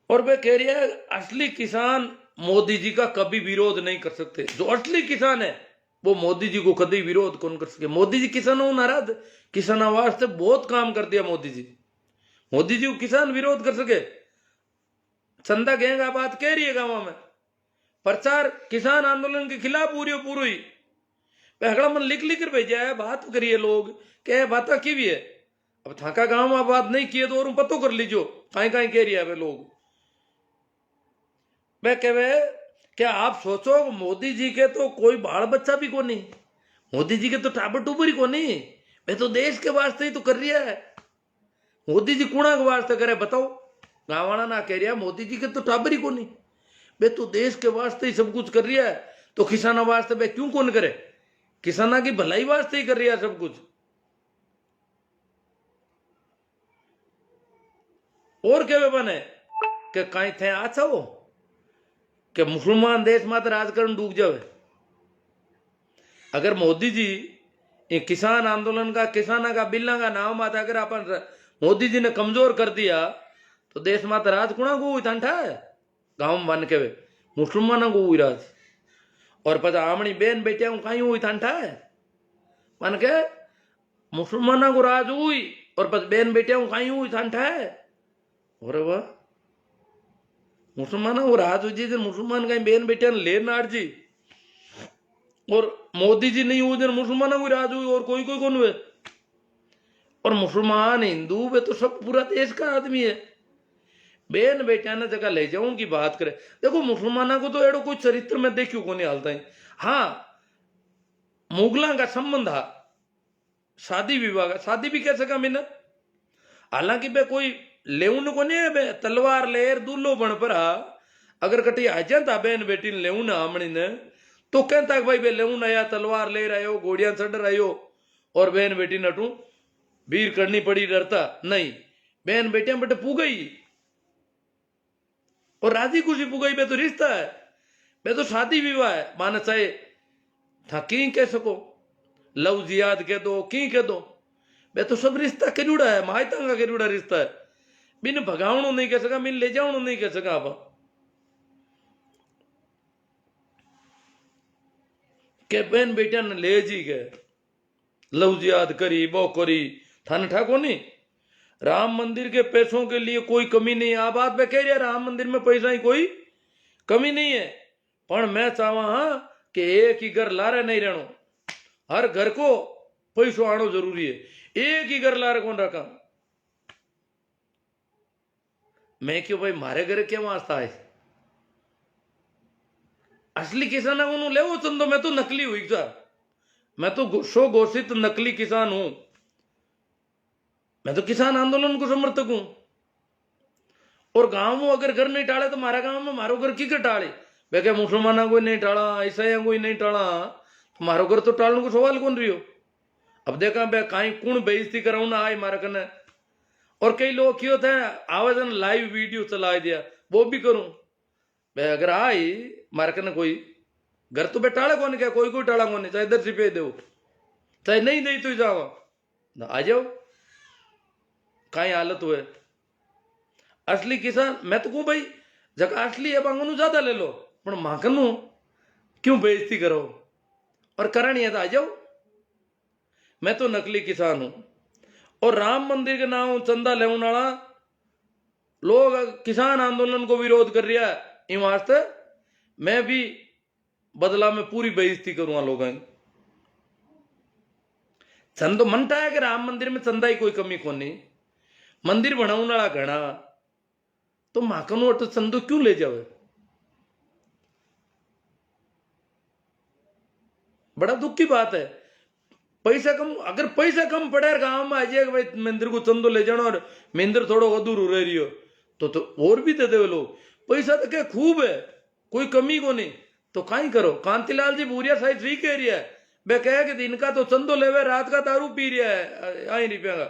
और वे कह रही है असली किसान मोदी जी का कभी विरोध नहीं कर सकते। जो असली किसान है वो मोदी जी को कभी विरोध कौन कर सके। मोदी जी किसानों नाराज, किसानों वास्ते बहुत काम कर दिया मोदी जी। मोदी जी को किसान विरोध कर सके। चंदा गहंगा बात कह रही है गांव में, प्रचार किसान आंदोलन के खिलाफ पूरी पूरी पहला मन लिख लिख कर भेजा है। बात करिए लोग क्या बात की भी है। अब थाका गांव में बात नहीं किए तो और पतो कर लीजो कहीं कहीं कह रही है वे लोग। वे कहे क्या आप सोचो मोदी जी के तो कोई बाल बच्चा भी को नहीं, मोदी जी के तो टाबर टूबर ही को नहीं। वे तो देश के वास्ते ही तो कर रही है। मोदी जी कुणा के वास्ते करे बताओ। गाँव वाला ना कह रहा मोदी जी के तो टाबर ही को नहीं, वे तो देश के वास्ते ही सब कुछ कर रही है। तो किसानों वास्ते वे क्यों कौन करे। किसानों की भलाई वास्ते ही कर रही है सब कुछ। और क्या वे बने कि कहीं थे अच्छा हो कि मुसलमान देश में तो राजकारण डूब जावे। अगर मोदी जी ये किसान आंदोलन का किसानों का बिल्ला का नाम आता अगर अपन मोदी जी ने कमजोर कर दिया तो देश में तो राज कुणा को ठंडा है। गांव में बन के वे मुसलमानों को हुई राज और पता आमणी बेन बेटिया कहीं हुई ठंडा है मन के मुसलमानों को राज हुई और बस बेन बेटिया कहीं हुई ठंडा है। और वाह मुसलमानों को राज हुई जी मुसलमान कहीं बेन बेटिया ले नार जी और मोदी जी नहीं हुए दिन मुसलमानों की राज हुई और कोई कोई कौन हुए। और मुसलमान हिंदू वे तो सब पूरा देश का आदमी है। बेन बेटिया ने जगह ले जाऊं की बात करे। देखो मुसलमानों को तो एड़ो कोई चरित्र में देखियो को नहीं हालता है। हाँ मुगलों का संबंध है शादी विवाह का, शादी भी कह सका मैंने। हालांकि बे कोई लेउन को नहीं है बे तलवार लेर दूल्हो बन पर अगर कटी आ जाता बेन बेटी ने लेउन आमणी ने तो कहता भाई बे लेउन आया तलवार ले आयो घोड़िया चढ़ आयो और बेन बेटी नटू वीर करनी पड़ी डरता नहीं। बेन बेटिया बटे पुगई और राजी खुशी पुगई बे तो रिश्ता है बे तो शादी विवाह है। माना चाहे था की कह सको लव जियाद कह दो की कह दो बे तो सब रिश्ता करूड़ा है मायता का करूड़ा रिश्ता है। बिन भगावणो नहीं कह सका बिन ले जावणो नहीं कह सका। आप के बेन बेटिया ने ले जी के लव जियाद करी वो करी थाने ठाको नहीं। राम मंदिर के पैसों के लिए कोई कमी नहीं है। आप बात पे कह रहे राम मंदिर में पैसा ही कोई कमी नहीं है पर मैं चाहवा हाँ कि एक ही घर लारे नहीं रहनो। हर घर को पैसों आनो जरूरी है। एक ही घर लारे कौन रखा। मैं क्यों भाई मारे घर क्या वास्ता है। असली किसान को ले वो चंदो मैं तो नकली हुई था। मैं तो सो घोषित नकली किसान हूं। मैं तो किसान आंदोलन को समर्थक हूं। और गांव में अगर घर नहीं टाले तो मारा गांव में मारो घर की कर टाले। वे क्या मुसलमाना कोई नहीं टाला ईसाइया कोई नहीं टाला तो मारो घर तो टालने को सवाल कौन रही हो। अब देखा बे कहीं कौन बेइज्जती कराऊ ना आए मारा कने। और कई लोग क्यों थे आवाजन लाइव वीडियो चला दिया वो भी करूं बे अगर आई मारा कने कोई घर तो बे टाला कौन क्या कोई कोई टाला कौन चाहे इधर से पे दो चाहे नहीं दे तो जाओ आ जाओ कहीं हालत हुए। असली किसान मैं तो कहूं भाई जगह असली है बांगनू ज्यादा ले लो पर माकनू क्यों बेइज्जती करो और करनी है तो आ जाओ। मैं तो नकली किसान हूं और राम मंदिर के नाम चंदा लेने वाला लोग किसान आंदोलन को विरोध कर रहा है इन वास्ते मैं भी बदला में पूरी बेइज्जती करूंगा लोगों की। चंदो मनता है कि राम मंदिर में चंदा ही कोई कमी को नहीं मंदिर बनाने वाला घना तो माकनू तो चंदो क्यों ले जावे। बड़ा दुख की बात है। पैसा कम अगर पैसा कम पड़े गांव में आ जाएगा भाई मंदिर को चंदो ले जाना और मंदिर थोड़ो अधूरो रह रही हो तो और भी दे दे लोग। पैसा तो क्या खूब है कोई कमी को नहीं तो कहीं करो। कांतिलाल जी भूरिया साइड ठीक कह रही है वे कहे कि दिन का तो चंदो लेवे रात का दारू पी रहा है आई रुपया का।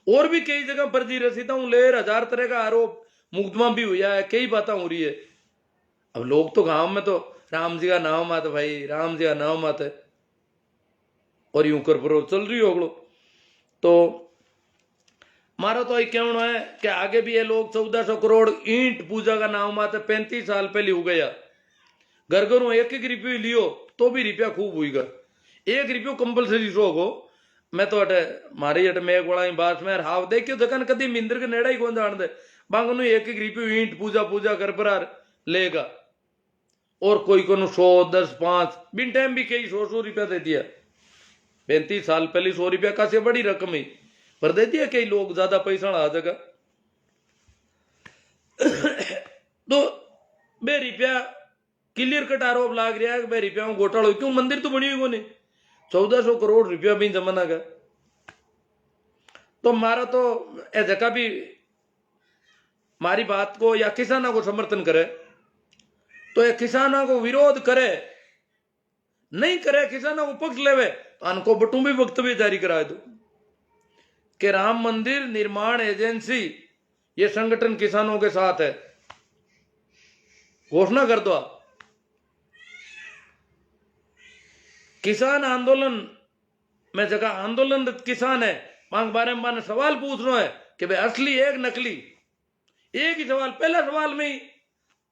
और भी कई जगह फर्जी रसीदा ले 1000 तरह का आरोप मुकदमा भी हुआ है कई बातें हो रही है। अब लोग तो गांव में तो राम जी का नाम आते भाई राम जी का नाम आते और यूं कर चल रही होगलो। तो मारो तो ये कहना है कि आगे भी ये लोग 1400 करोड़ ईंट पूजा का नाम आते 35 साल पहले हो गया। घर घरों एक एक रुपये लियो तो भी रुपया खूब हुईगा, 1 रुपयो कंपलसरी शो हो। मैं तो अटे मारी अटे मेघ वाला बात में हाव देखियो जगन कदी मिंदर के नेड़ा ही कौन जान दे बांगनु 1 रुपयो ईंट पूजा पूजा कर पर लेगा। और कोई को 100 10 5 बिन टाइम भी कई 100 रुपया दे दिया। 35 साल पहले 100 रुपया का से बड़ी रकम ही पर दे दिया कई लोग ज्यादा पैसा आ जगह। तो बे रुपया क्लियर कट आरोप लाग रहा है कि बे रुपया में घोटाला क्यों, मंदिर तो बनी हुई को नहीं, 1400 करोड़ रुपया भी जमाना का। तो मारा तो ए जगह भी मारी बात को या किसानों को समर्थन करे तो ये किसानों को विरोध करे, नहीं करे किसानों को पक्ष लेवे तो अनको बटू भी वक्तव्य जारी करा दो कि राम मंदिर निर्माण एजेंसी ये संगठन किसानों के साथ है, घोषणा कर दो आप। किसान आंदोलन में जगह आंदोलन किसान है मांग बारे में सवाल पूछ रहा है कि भाई असली एक नकली, एक ही सवाल पहला सवाल में ही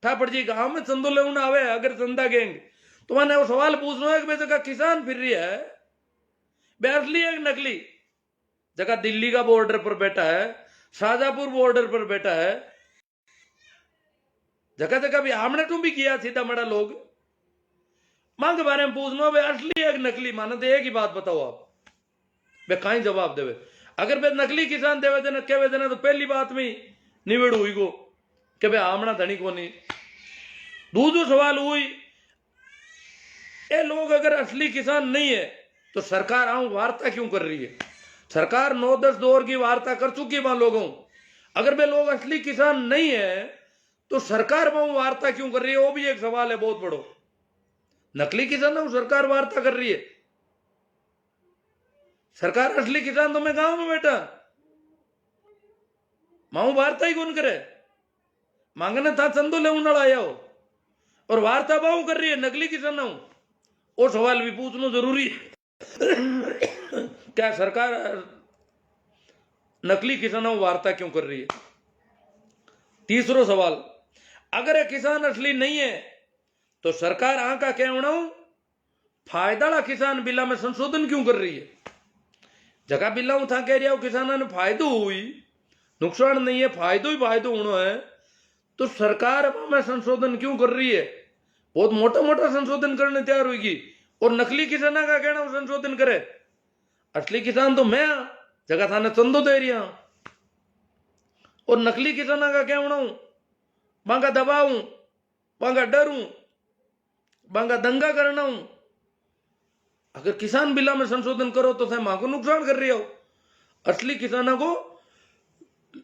ठापर जी गांव में चंदो ले आवे अगर चंदा गैंग तो मैंने वो सवाल पूछ रहा है कि भाई जगह किसान फिर रही है भाई असली एक नकली। जगह दिल्ली का बॉर्डर पर बैठा है, शाहजहांपुर बॉर्डर पर बैठा है, जगह जगह भी आमने टू भी किया सीधा मड़ा लोग मांग बारे में पूछना भाई असली एक नकली माना तो एक ही बात बताओ आप भाई कहीं जवाब देवे। अगर भाई नकली किसान देवे देना कहवे देना तो पहली बात में निबड़ हुई को कि भाई आमना धनी को नहीं। दूसरा सवाल हुई ये लोग अगर असली किसान नहीं है तो सरकार आऊं वार्ता क्यों कर रही है। सरकार 9-10 दौर की वार्ता कर चुकी है वहां लोगों, अगर वे लोग असली किसान नहीं है तो सरकार वहां वार्ता क्यों कर रही है, वो भी एक सवाल है बहुत बड़ो। नकली किसानों सरकार वार्ता कर रही है, सरकार असली किसान तो मैं गांव में बैठा माऊ वार्ता ही कौन करे, मांगने था चंदो ले उन्नड़ आया हो और वार्ता बाऊ कर रही है नकली किसानों। वो सवाल भी पूछना जरूरी है क्या सरकार नकली किसानों वार्ता क्यों कर रही है। तीसरा सवाल अगर ये किसान असली नहीं है तो सरकार आका कहना फायदा किसान बिला में संशोधन क्यों कर रही है। जगह बिला था कह रहा हूं किसानों ने फायदो हुई नुकसान नहीं है, फायदो ही फायदो होना है तो सरकार में संशोधन क्यों कर रही है। बहुत मोटा मोटा संशोधन करने तैयार होगी और नकली किसाना का कहना वो संशोधन करे, असली किसान तो मैं जगह थाने चंदो दे रही और नकली किसाना का कहना बांगा दबाऊं बांगा डरूं बांगा दंगा करना हूं। अगर किसान बिला में संशोधन करो तो मां को नुकसान कर रही हो, असली किसानों को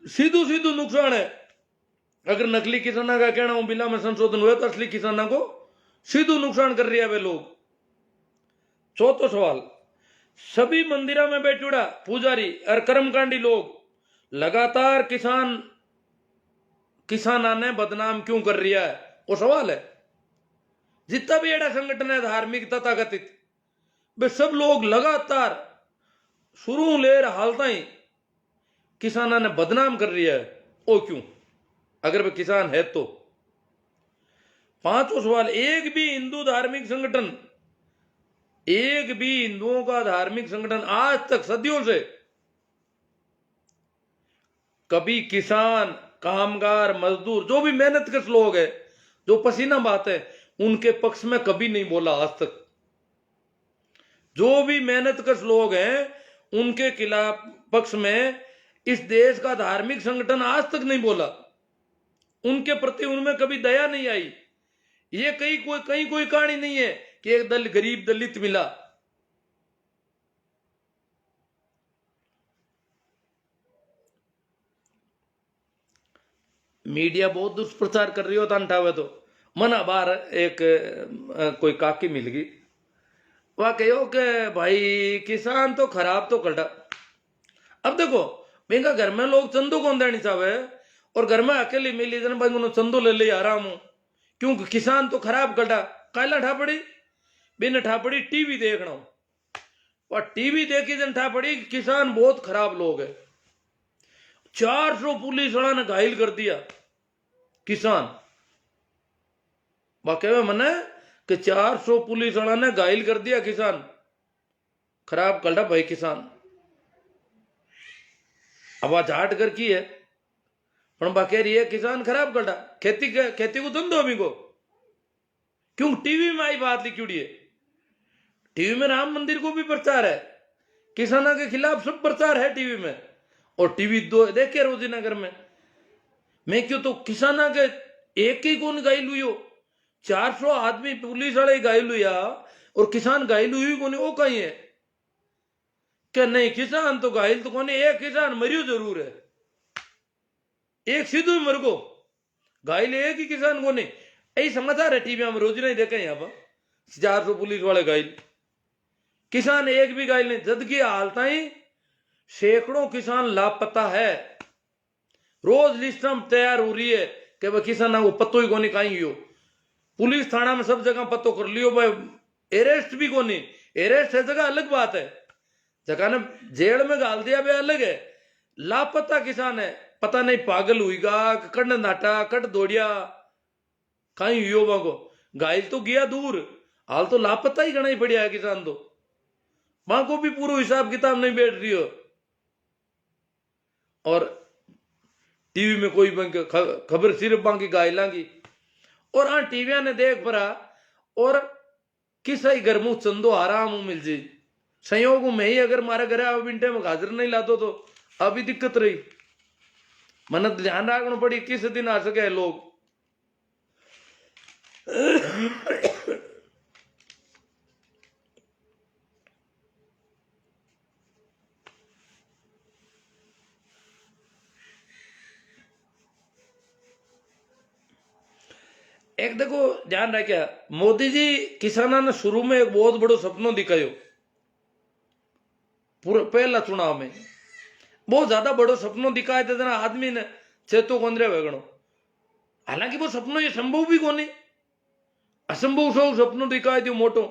सीधू सीधू नुकसान है। अगर नकली किसानों का कहना हूं बिला में संशोधन हुए तो असली किसानों को सीधू नुकसान कर रही है वे लोग। चौथा सवाल सभी मंदिरों में बैठुड़ा पुजारी और कर्मकांडी लोग लगातार किसाना ने बदनाम क्यों कर रही है, वो सवाल है। जितना भी एड़ा संगठन है धार्मिक तथाकथित वे सब लोग लगातार शुरू ले हालता ही किसाना ने बदनाम कर रही है, वो क्यों अगर वे किसान है तो। पांचवा सवाल एक भी हिंदू धार्मिक संगठन, एक भी हिंदुओं का धार्मिक संगठन आज तक सदियों से कभी किसान कामगार मजदूर जो भी मेहनत कश लोग है जो पसीना बहाते हैं उनके पक्ष में कभी नहीं बोला आज तक। जो भी मेहनत कश लोग हैं उनके खिलाफ पक्ष में इस देश का धार्मिक संगठन आज तक नहीं बोला, उनके प्रति उनमें कभी दया नहीं आई। ये कहीं कोई कहानी नहीं है कि एक गरीब दलित मिला। मीडिया बहुत दुष्प्रचार कर रही होता अंठावे तो मना बार एक कोई काकी मिल गई वह कहो कि भाई किसान तो खराब तो कटा। अब देखो मेरा घर में लोग चंदो कौन देनी चाहे और घर में अकेले मिली जन भाई मैंने चंदो ले आ रहा हूं क्योंकि किसान तो खराब कटा। काला ठापड़ी बिन ठापड़ी टीवी देखना और टीवी देखी जन ठापड़ी किसान बहुत खराब लोग है 400 पुलिस वाला ने घायल कर दिया किसान। वाकई में मने कि 400 पुलिस वाला ने घायल कर दिया किसान। खराब कल्टा भाई किसान। अब झाट कर की है पण बाकी रही है किसान खराब कल्टा। खेती को धंधो अभी को क्यों टीवी में आई बात लिखी है। टीवी में राम मंदिर को भी प्रचार है, किसानों के खिलाफ सब प्रचार है टीवी में। और टीवी दो देखे रोजी नगर में मैं क्यों तो किसानों के एक ही कौन घायल हुई हो। 400 आदमी पुलिस वाले घायल हुआ और किसान घायल हुई कौन, वो कहीं है क्या? नहीं, किसान तो घायल तो कौन, एक किसान मरियो जरूर है, एक सीधो मर गो, घायल एक ही किसान को नहीं। यही समाचार है टीवी में रोज नहीं देखे यहाँ पर 400 पुलिस वाले घायल, किसान एक भी घायल नहीं। जबकि हालत ही सैकड़ों किसान लापता है। रोज लिस्ट तैयार हो रही है कि भाई किसान को पत्तो ही कोनी कहीं हो। पुलिस थाना में सब जगह पत्तो कर लियो भाई, अरेस्ट भी कोनी। अरेस्ट है जगह अलग बात है, जगह ने जेल में गाल दिया भी अलग है। लापता किसान है, पता नहीं पागल हुईगा कट नाटा कट दौड़िया कहीं हुई हो। घायल तो गया दूर, हाल तो लापता ही गणा ही पड़िया है किसान। तो वहां को भी पूरा हिसाब किताब नहीं बैठ रही हो। और टीवी में कोई खबर सिर्फ बाकी घायला की। और हाँ टीविया ने देख परा और किस ही घर मुंह चंदो आराम मिल जाए। संयोग में ही अगर मारा घर अब इंटे में हाजिर नहीं लादो तो अभी दिक्कत रही। मन ध्यान रखना पड़ी किस दिन आ सके लोग। एक देखो ध्यान रखा, मोदी जी किसानों ने शुरू में एक बहुत बड़ो सपनों दिखायो। पूरा पहला चुनाव में बहुत ज्यादा बड़ो सपनों दिखाए थे जना आदमी ने चेतो कोंद्रे वेगणो। हालांकि वो सपनों ये संभव भी कोनी, असंभव सो सपनों दिखाए दियो मोटो।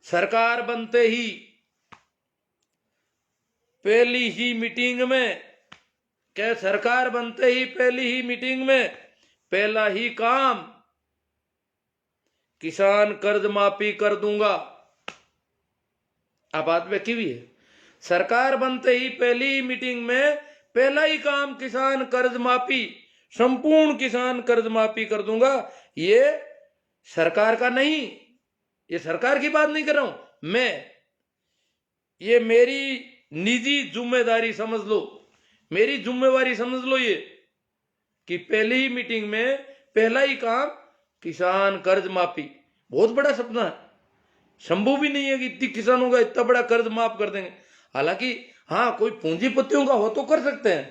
सरकार बनते ही पहली ही मीटिंग में, क्या सरकार बनते ही पहली ही मीटिंग में पहला ही काम किसान कर्ज माफी कर दूंगा। अब बात में की भी है, सरकार बनते ही पहली मीटिंग में पहला ही काम किसान कर्ज माफी, संपूर्ण किसान कर्ज माफी कर दूंगा। ये सरकार का नहीं, ये सरकार की बात नहीं कर रहा हूं मैं, ये मेरी निजी जिम्मेदारी समझ लो, मेरी जिम्मेवारी समझ लो। ये कि पहली ही मीटिंग में पहला ही काम किसान कर्ज माफी। बहुत बड़ा सपना है, संभव भी नहीं है कि इतनी किसानों का इतना बड़ा कर्ज माफ कर देंगे। हालांकि हाँ कोई पूंजीपतियों का हो तो कर सकते हैं,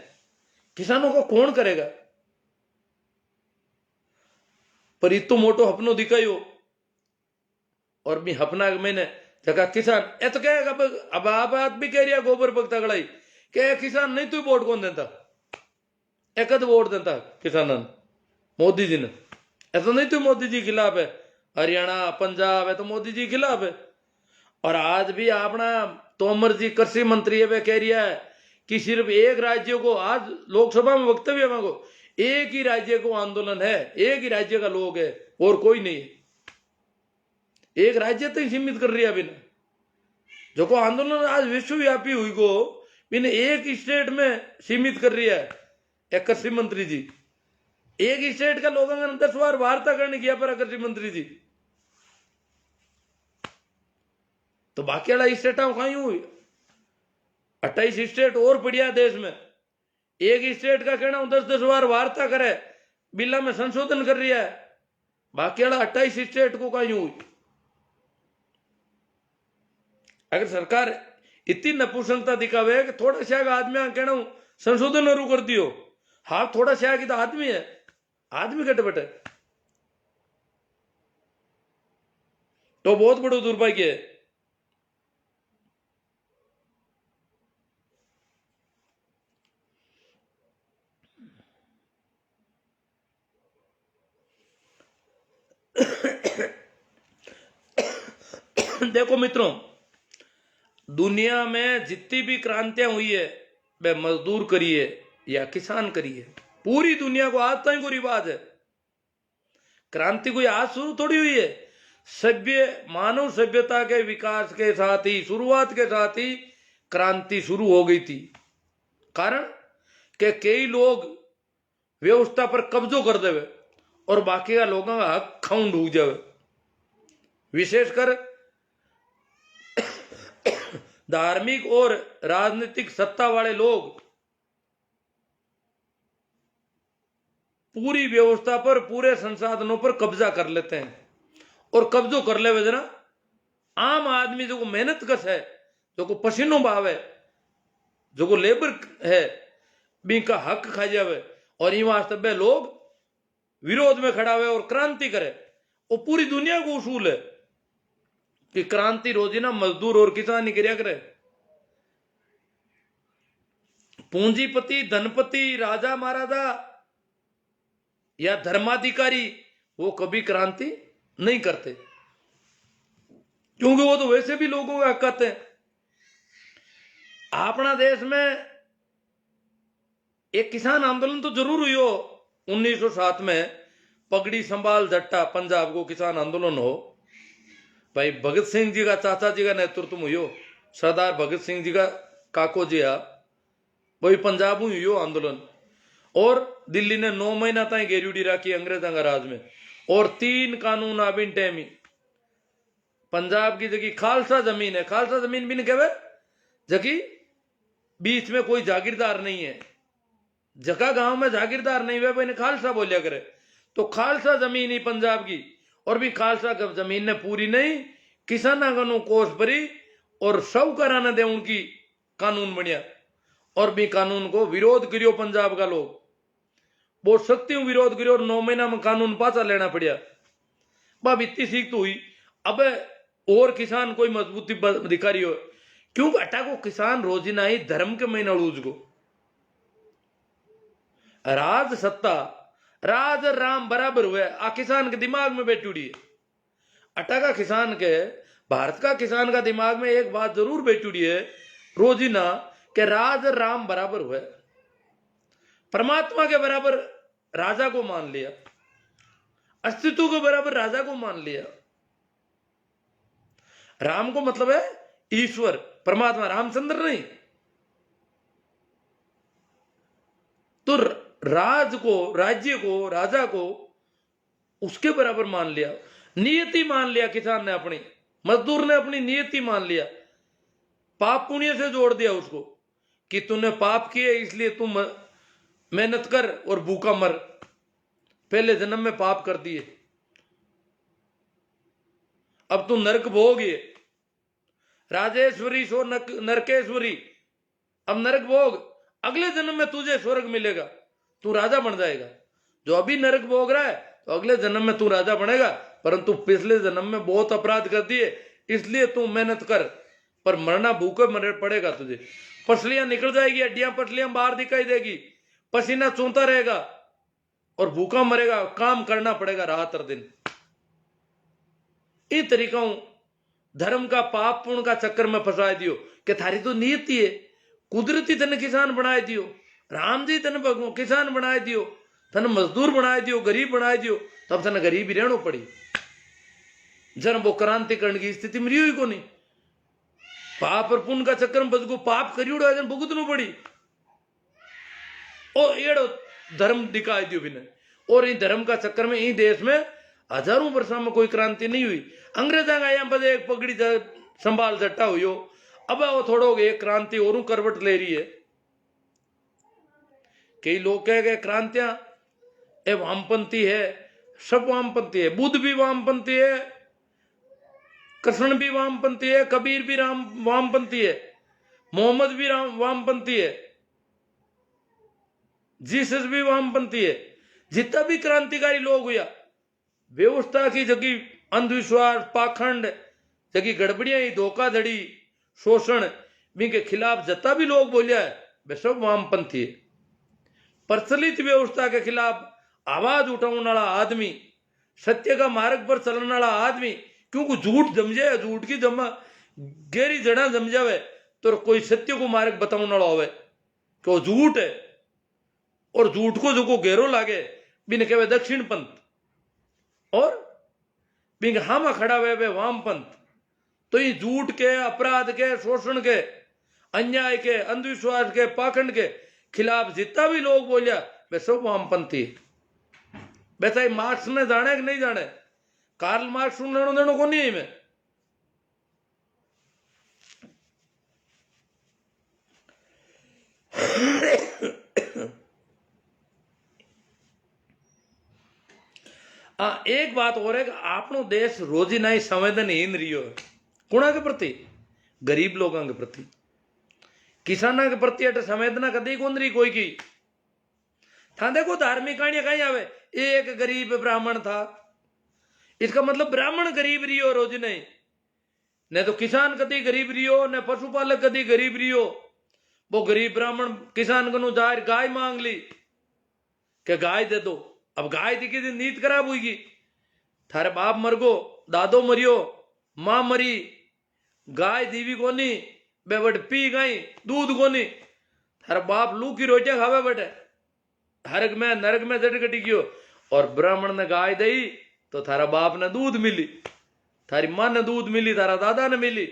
किसानों को कौन करेगा। पर इतो मोटो हपनो दिखायो और भी हपना मैंने जगह किसान ए तो कहेगा। अब आप बात भी कह रही है गोबर भगता गड़ाई के किसान नहीं तू वोट कौन देता, एक वोट देता किसान मोदी जी ने। ऐसा नहीं तू मोदी जी खिलाफ है, हरियाणा पंजाब है तो मोदी जी खिलाफ है। और आज भी अपना तोमर जी कृषि मंत्री है वे कह रही है कि सिर्फ एक राज्य को, आज लोकसभा में वक्तव्य मांगो, एक ही राज्य को आंदोलन है, एक ही राज्य का लोग है और कोई नहीं है। एक राज्य तक सीमित कर रही है अभी जो को आंदोलन आज विश्वव्यापी हुई को बिना एक स्टेट में सीमित कर रही है एक कृषि मंत्री जी। एक स्टेट का लोगों ने 10 बार वार्ता करने किया पर कृषि मंत्री जी, तो बाकी वाला स्टेट कहीं हुई 28 स्टेट और पड़िया देश में। एक स्टेट का कहना 10-10 बार वार्ता करे, बिल्ला में संशोधन कर रही है, बाकी वाला 28 स्टेट को कहीं हुई। अगर सरकार इतनी नपुंसकता दिखावे कि थोड़ा सा आदमी कहना संशोधन शुरू कर दियो, हाँ थोड़ा सा की तो आदमी है, आदमी कट बटे, तो बहुत बड़ो दुर्भाग्य है। देखो मित्रों, दुनिया में जितनी भी क्रांतियां हुई है वह मजदूर करी है या किसान करी है। पूरी दुनिया को आज तक को रिवाज है। क्रांति कोई आज शुरू थोड़ी हुई है। मानव सभ्यता के विकास के साथ ही, शुरुआत के साथ ही क्रांति शुरू हो गई थी। कारण कि कई लोग व्यवस्था पर कब्जो कर देवे और बाकी का लोगों का हक खाऊं डूब जावे। विशेषकर धार्मिक और राजनीतिक सत्ता वाले लोग पूरी व्यवस्था पर, पूरे संसाधनों पर कब्जा कर लेते हैं। और कब्जो कर ले जना आम आदमी जो को मेहनत कस है, जो को पसीनो बहावे, जो को लेबर है, बी का हक खा जावे। और ये वास्ते बे लोग विरोध में खड़ा हुए और क्रांति करे। वो पूरी दुनिया को उसूल है कि क्रांति रोजीना मजदूर और किसान ही क्रिया करे। पूंजीपति, धनपति, राजा महाराजा या धर्माधिकारी वो कभी क्रांति नहीं करते, क्योंकि वो तो वैसे भी लोगों का हक आते हैं। अपना देश में एक किसान आंदोलन तो जरूर हुई हो। 1907 में पगड़ी संभाल जट्टा पंजाब को किसान आंदोलन हो। भाई भगत सिंह जी का चाचा जी का नेतृत्व हुई हो। सरदार भगत सिंह जी का काको जी आ वही पंजाब में हुई हो आंदोलन। और दिल्ली ने 9 महीना तक घेरी रखी अंग्रेजों का राज में। और 3 कानून आबिन टाइम ही पंजाब की जगह खालसा जमीन है। खालसा जमीन भी नहीं कहे जबकि बीच में कोई जागीरदार नहीं है। जगह गांव में जागीरदार नहीं हुए भाई ने खालसा बोलिया करे। तो खालसा जमीन ही पंजाब की। और भी खालसा जमीन ने पूरी नहीं, किसाना का कोष भरी और साहूकारा ने दे उनकी कानून बढ़िया। और भी कानून को विरोध करियो पंजाब का लोग, बहुत सख्ती विरोध करियो। और 9 महीना में कानून पाचा लेना पड़िया। बाब इतनी सीख तो हुई। अब और किसान कोई मजबूती अधिकारी हो, क्यों अटा को किसान रोजीना ही धर्म के महीना लूज को राज सत्ता, राज राम बराबर हुए आ किसान के दिमाग में बैठी उड़ी है। अटा का किसान के, भारत का किसान का दिमाग में एक बात जरूर बैठी उड़ी है रोजीना के राज राम बराबर हुए। परमात्मा के बराबर राजा को मान लिया, अस्तित्व के बराबर राजा को मान लिया। राम को मतलब है ईश्वर, परमात्मा, रामचंद्र नहीं। तो राज को, राज्य को, राजा को उसके बराबर मान लिया। नियति मान लिया किसान ने अपनी, मजदूर ने अपनी नियति मान लिया। पाप पुण्य से जोड़ दिया उसको कि तूने पाप किए इसलिए तू मेहनत कर और भूखा मर। पहले जन्म में पाप कर दिए, अब तू नरक भोग। राजेश्वरी सो नरकेश्वरी, अब नरक भोग। अगले जन्म में तुझे स्वर्ग मिलेगा, तू राजा बन जाएगा। जो अभी नरक भोग रहा है तो अगले जन्म में तू राजा बनेगा। परंतु पिछले जन्म में बहुत अपराध कर दिए इसलिए तू मेहनत कर, पर मरना भूखे मर पड़ेगा तुझे। पसलियां निकल जाएगी, हड्डियां पसलियां बाहर दिखाई देगी, पसीना चूंता रहेगा और भूखा मरेगा। काम करना पड़ेगा रात और दिन। इस तरीका धर्म का पाप पुण्य का चक्कर में फंसा दियो कि थारी तो नियति है। कुदरती तने किसान बनाए दियो, राम जी तने किसान बनाए दियो, तने मजदूर बनाए दियो, गरीब बनाए दियो, तब तने गरीब ही रहना पड़ी। जन वो क्रांति करने की स्थिति में रही को नहीं। पाप और पुण्य का चक्कर में बस को पाप करी उड़ा जन भुगतनु पड़ी। और एड़ो धर्म दिखाई दियो बिना। और इन धर्म का चक्कर में इन देश में हजारों वर्षों में कोई क्रांति नहीं हुई। अंग्रेजा का यहाँ पर एक पगड़ी संभाल जट्टा हुई हो, अब वो थोड़ो एक क्रांति और करवट ले रही है। कई लोग कह गए क्रांतियां ए वामपंथी है, सब वामपंथी है। बुद्ध भी वामपंथी है, कृष्ण भी वामपंथी है, कबीर भी वामपंथी है, मोहम्मद भी वामपंथी है, जीसस भी वामपंथी है। जितना भी क्रांतिकारी लोग हुआ, व्यवस्था की जगह अंधविश्वास, पाखंड, जगह गड़बड़ियां, धोखाधड़ी, शोषण के खिलाफ जितना भी लोग बोलिया है वे सब वामपंथी है। प्रचलित व्यवस्था के खिलाफ आवाज उठाने वाला आदमी, सत्य का मार्ग पर चलने वाला आदमी, क्योंकि झूठ जम जाए, झूठ की जमा गहरी जड़ा जम जावे तो कोई सत्य को मार्ग बताने वाला होवे कि वो झूठ है, और झूठ को जो को गहरो लागे बिन कहवे दक्षिण पंथ, और बिन हामा खड़ा वे वाम पंथ। तो ये झूठ के, अपराध के, शोषण के, अन्याय के, अंधविश्वास के, पाखंड के खिलाफ जितना भी लोग बोलिया वे सब वामपंथी। वैसा मार्क्स ने जाने कि नहीं जाने, कार्ल मार्क्स लेनो देनो को नहीं है में। एक बात और है कि आपनो देश रोजीना ही संवेदनहीन रियो है। कुणा के प्रति? गरीब लोगों के प्रति, किसाना के प्रति अट संवेदना कदी कौन रही कोई की। था देखो धार्मिक कहानियां कहीं आवे, एक गरीब ब्राह्मण था, इसका मतलब ब्राह्मण गरीब रियो रोज नहीं तो किसान कदी गरीब रियो, न पशुपालक कदी गरीब रियो। वो गरीब ब्राह्मण किसान को जाहिर गाय मांग ली कि गाय दे दो। अब गाय दी दिन नींद खराब हुई, थारे बाप मर गो, दादो मरियो, मां मरी, गाय दीवी कोनी, बेबट पी गई, दूध कोनी, थारे बाप लू की रोटियां खावे बैठे, नरक में जट कटी गयो। और ब्राह्मण ने गाय दई तो थारा बाप ने दूध मिली, थारी मां ने दूध मिली, थारा दादा ने मिली।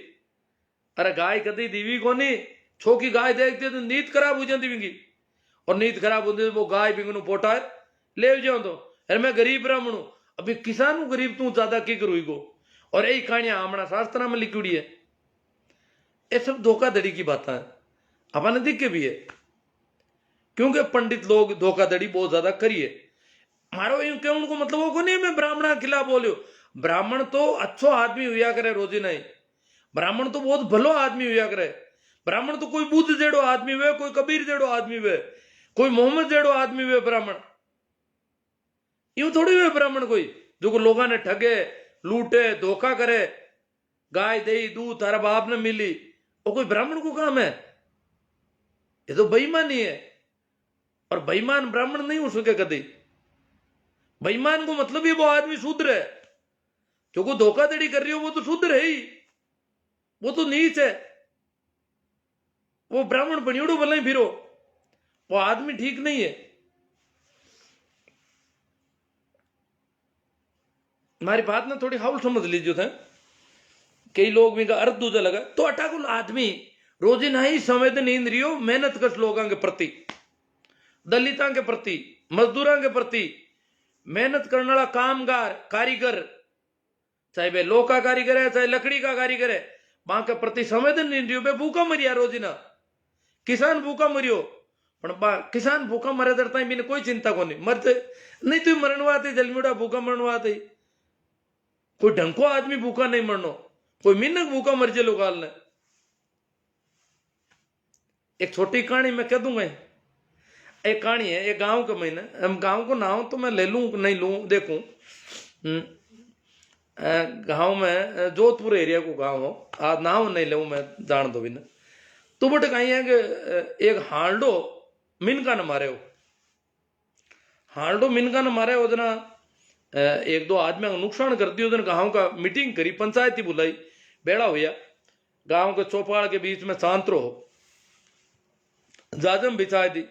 अरे गाय कदी दीवी कोनी, छोकी गाय देखते तो नींद खराब हो जाती विंगी, और नींद खराब होती वो गाय बिंग पोटा ले जाओ। तो अरे मैं गरीब ब्राह्मण हूं, अभी किसान हूं गरीब, तू ज्यादा की करू गो। और यही कहानियां हमारा शास्त्र में लिखी है। ये सब धोखाधड़ी की बात है, अपने दिख के भी है, क्योंकि पंडित लोग धोखाधड़ी बहुत ज्यादा करिए। मारो यूं कहने को मतलब वो को नहीं मैं ब्राह्मण के खिलाफ बोलियो। ब्राह्मण तो अच्छो आदमी हुआ करे रोजी नहीं, ब्राह्मण तो बहुत भलो आदमी हुआ करे। ब्राह्मण तो कोई बुद्ध जेड़ो आदमी वे, कोई कबीर जेड़ो आदमी वे, कोई मोहम्मद जेड़ो आदमी वे। ब्राह्मण यूं थोड़ी वे ब्राह्मण कोई जो को लोगों ने ठगे, लूटे, धोखा करे, गाय दही दूध थारा बाप ने मिली, वो कोई ब्राह्मण को काम है? ये तो बेईमानी है। और बेईमान ब्राह्मण नहीं हो सके कभी। बेईमान को मतलब ही वो आदमी शूद्र है, जो को धोखाधड़ी कर रही हो वो तो शूद्र है ही, वो तो नीच है। वो ब्राह्मण बनियोड़ो भले ही फिरो, वो आदमी ठीक नहीं है। हमारी बात ना थोड़ी हाउल समझ लीजिए था। कई लोग भी का अर्थ दूजा लगा तो अटाकुल आदमी रोजिना ही संवेदनहीन रियो, मेहनत कश लोगों के प्रति, दलितों के प्रति, मजदूरों के प्रति, मेहनत करने वाला कामगार, कारीगर, चाहे वे लोह का कारीगर है चाहे लकड़ी का कारीगर है, वहां के प्रति संवेदनहीन रियो। बे भूखा मरिया रोजिना, किसान भूखा मरियो, पण किसान भूखा मरे दरता है मैंने कोई चिंता को नहीं, मरते नहीं तो मरणवाते जलमीड़ा भूखा मरणवाते। कोई ढंग को आदमी भूखा नहीं मरनो, कोई मिनक भूखा मर जे लोगाल ने। एक छोटी कहानी मैं कह दूंगा। एक कहानी है, एक गांव के महीने, हम गांव को नाम तो मैं ले लूं नहीं लूं देखूं। गांव में जोधपुर एरिया को गांव हो, आज नाम नहीं ले मैं जान दो बिना। तो बट कहीं है कि एक हांडो मिनका ने मारे हो, हांडो मिनका ने मारे हो जना, एक दो आदमी को नुकसान कर दियो। गांव का मीटिंग करी, पंचायती बुलाई, बेड़ा हुआ गांव के चौपाल के बीच में शांत रहो, जाजम बिछा दी।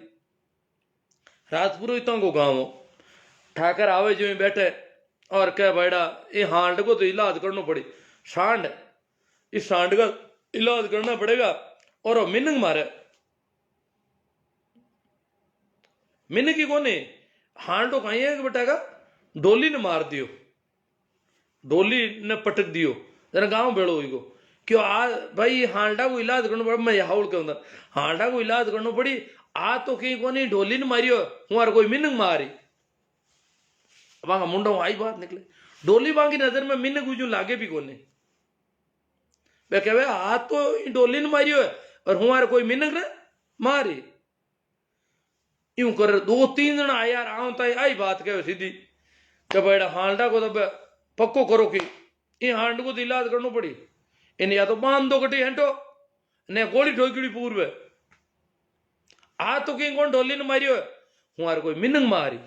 राजपुरोहितों को गांव हो, ठाकर आवे जो बैठे और कह बैठा ये हांड को तो इलाज करना पड़ी, सांड, इस सांड का इलाज करना पड़ेगा। और वो मिनक मारे, मिनक ही कोने हांडो कहीं है कि बेटा का डोली ने मार दियो, डोली ने पटक दियो। जरा गांव बेड़ो हुई को क्यों आ भाई हांडा को इलाज करना पड़ा। मैं हाउल के अंदर हांडा को इलाज करना पड़ी, आ तो कहीं कोनी ढोली ने मारियो, हमारे कोई मिनक मारी। वहां मुंडो आई बात निकले, डोली वहां की नजर में मिनक हुई लागे भी कोने। वे कहे आ तो डोली ने मारियो है और हमारे कोई मिनक ने मारी। यूं कर दो तीन जन आया यार आवता आई बात कहे सीधी कि बेटा हांडा को तो पक्को करो कि ये हांड को तो इलाज करना पड़ी, इन या तो बांध दो कटी हंटो ने गोली ठोकड़ी पूर्व। आ तो कहीं कौन ढोली ने मारियो है, हमारे कोई मिनक मारी।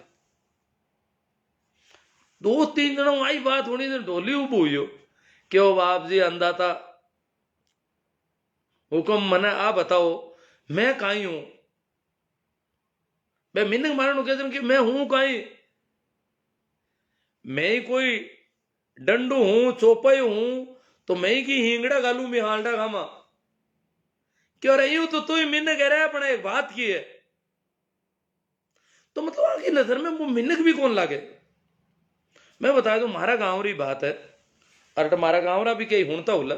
दो तीन जनों आई बात होनी तो ढोली उब हुई क्यों बाप जी अंधा था, हुक्म मने आ बताओ मैं काई हूं। बे मिनक मारन कहते कि मैं हूं काई, मैं ही कोई डंडू हूं चौपाई हूं तो मैं ही की हिंगड़ा गालू में हालडा गामा क्यों रही हूं तो तू ही मिनक कह रहा है अपने एक बात की है। तो मतलब आगे नजर में वो मिनक भी कौन लागे। मैं बता दूं मारा गांव री बात है, अरे मारा गांव रा भी कई हुणता होला।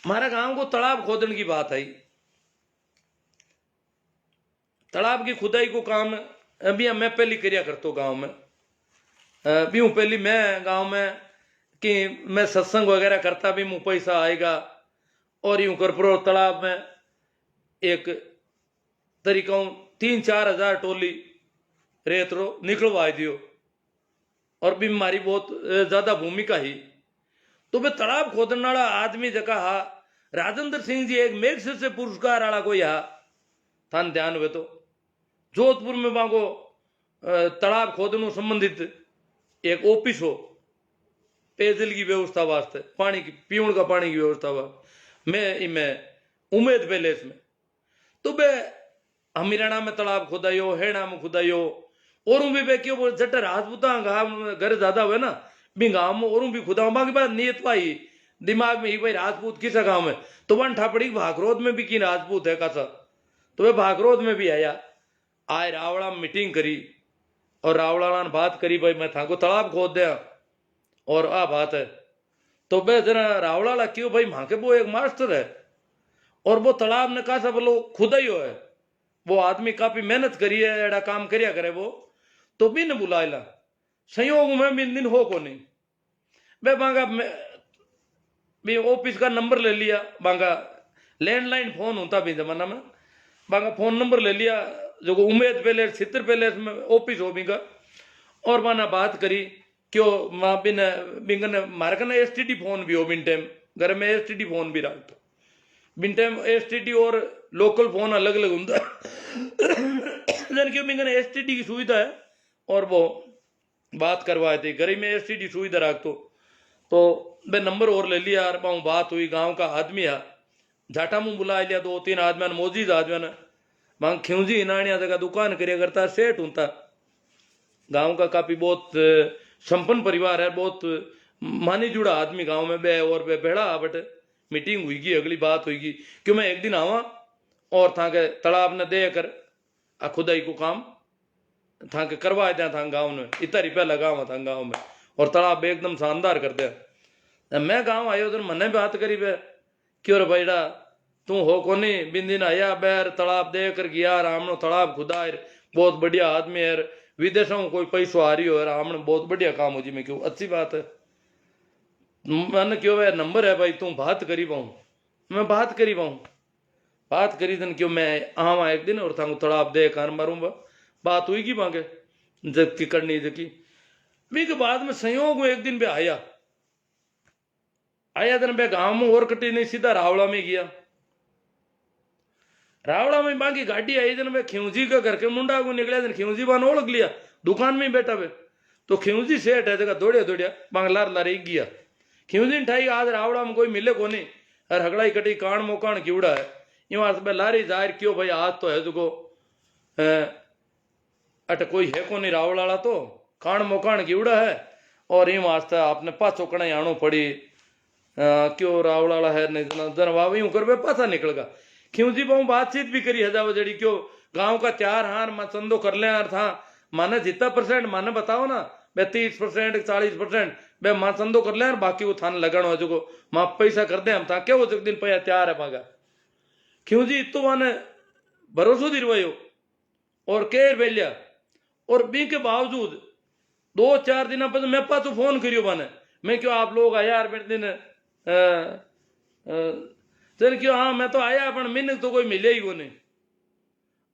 मारा गांव को तालाब खोदने की बात आई। तालाब की खुदाई को काम अभी मैं पहली करिया करतो गांव में। भी हूँ पहली मैं गांव में कि मैं सत्संग वगैरह करता भी मुँह पैसा आएगा और यूं कर प्रो तालाब में एक तरीका 3-4 हजार टोली रेत रो निकलवा दियो और भी मारी बहुत ज्यादा भूमिका ही। तो वे तालाब खोदने वाला आदमी जका हा राजेंद्र सिंह जी एक मेघ से पुरस्कार वाला कोई हा थान ध्यान हुए तो जोधपुर में बांगो तालाब खोदने संबंधित एक ऑफिस हो पेयजल की व्यवस्था वास्ते पानी की पीने का पानी की व्यवस्था वास्ते मैं इनमें उम्मीद पैलेस में। तो बे हमीराणा में तालाब खुदायो हेड़ा में खुदायो और भी बे क्यों बोल जट राजपूता घर ज्यादा हुए ना भी गांव में और भी खुदा बाकी बात नियत पाई दिमाग में ही भाई राजपूत किसा गांव में तो वन ठापड़ी भागरोद में भी की राजपूत है कासा। तो वे भागरोद में भी आया आए रावड़ा में मीटिंग करी और रावड़ा ने बात करी भाई मैं था को तालाब खोद दिया और आ बात है। तो बे जरा रावड़ा क्यों भाई वहां के वो एक मास्टर है और वो तालाब ने कहा बोलो खुदा ही हो है वो आदमी काफी मेहनत करी है एड़ा काम करिया करे वो तो भी न बुलाएला संयोग में भी दिन हो को नहीं। बे बांगा भी ऑफिस का नंबर ले लिया बांगा लैंडलाइन फोन होता भी जमाना में बांगा फोन नंबर ले लिया जो उम्मीद पैलेस छित्र पैलेस में ऑफिस हो बिंगा और माना बात करी क्यों माँ बिन बिंगन मारे कना एसटीडी फोन भी हो बिन टाइम घर में एसटीडी फोन भी रखता बिन टाइम एसटीडी और लोकल फोन अलग अलग होता जन क्यों बिंगन एसटीडी की सुविधा है और वो बात करवाए थे घर में एसटीडी सुविधा रखतो। तो मैं नंबर और ले लिया यार बात हुई गांव का आदमी है झाटा मुंह बुला लिया 2-3 आदमी मोजीद आदमी ने मांग खिंजी इनानिया जगह दुकान करिया करता सेठ होता गांव का काफी बहुत संपन्न परिवार है बहुत मानी जुड़ा आदमी गांव में बे और बे बेड़ा बट मीटिंग हुई अगली बात हुई क्यों मैं एक दिन आवा और था के तालाब ने दे कर खुदाई को काम था के करवा दिया था गाँव में इतना रुपया लगा हुआ था गाँव में और तालाब एकदम शानदार कर दिया। मैं गाँव आयो तो मैंने बात करी बे क्यों रे भाईड़ा तू हो कोनी बिन दिन आया बैर तालाब दे कर गया रामनो तालाब खुदा बहुत बढ़िया आदमी है विदेशों में कोई पैसों आ रही हो रामने बहुत बढ़िया काम हो जी मैं क्यों अच्छी बात है मैंने क्यों है नंबर है भाई तू बात करी पाऊँ मैं बात करी पाऊँ बात करी दिन क्यों मैं आवा एक दिन और था तालाब दे कर मारूंगा बात हुई की मांगे जबकि करनी जबकि भी के बाद में संयोग एक दिन भी आया दिन बे गांव में और कटी नहीं सीधा रावड़ा में गया रावड़ा में बाकी गाड़ी आई दिन बे खिंजी का घर के मुंडा को निकला दिन खिंजी बान ओळख लिया दुकान में बैठा बे तो खिंजी सेठ है जगह दौड़िया दौड़िया बांगलार लारे गया खिंजी ठाई आज रावड़ा में कोई मिले को नहीं अरे हगड़ाई कटी कान मोकान कीवड़ा है यूं बे लारी जाहिर क्यों भाई आज तो है जो अट कोई है को नहीं रावड़ वाला तो कान मोकान कीवड़ा है और यूं वास्ते आपने पाछो कड़ा आनो पड़ी क्यों रावड़ वाला है नहीं जनवाब यूं कर पाछा निकलगा क्यों जी बहु बातचीत भी करी हजाव जड़ी क्यों गांव का त्यार हार मैं चंदो कर ले यार था माने जितना परसेंट माने बताओ ना बे 30% 40% बे मां चंदो कर ले यार बाकी वो थान लगन हो जो मां पैसा कर दे हम था क्या वो एक दिन पैसा तैयार है मांगा क्यों जी तो माने भरोसो दिलवायो और केर बेलिया और बी के बावजूद 2-4 दिन बाद मैं पास फोन करियो माने मैं क्यों आप लोग आया यार दिन चल क्यों हाँ मैं तो आया पर मिनक तो कोई मिले ही को नहीं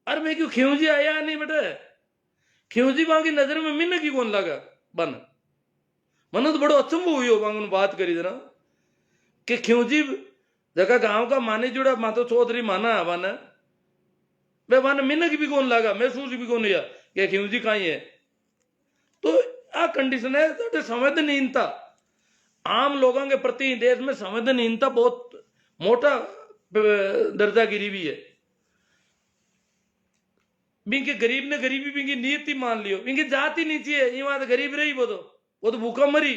अरे मैं क्यों खिंजी आया नहीं बेटे खिंजी बाकी नजर में मिनक ही कौन लगा बन मन तो बड़ो अचंभ हुई हो बांग बात करी जरा कि खिंजी जगह गांव का माने जुड़ा मा तो चौधरी माना है बन बे मन मिनक भी कौन लगा महसूस भी कौन किया कि खिंजी कहीं है। तो आ कंडीशन है तो संवेदनहीनता आम लोगों के प्रति देश में संवेदनहीनता बहुत मोटा दर्जा गिरी हुई है। बिंके गरीब ने गरीबी बिंकी नीति मान लियो, बिंकी जाति नहीं चाहिए, ये बात गरीब रही वो तो भूखा मरी,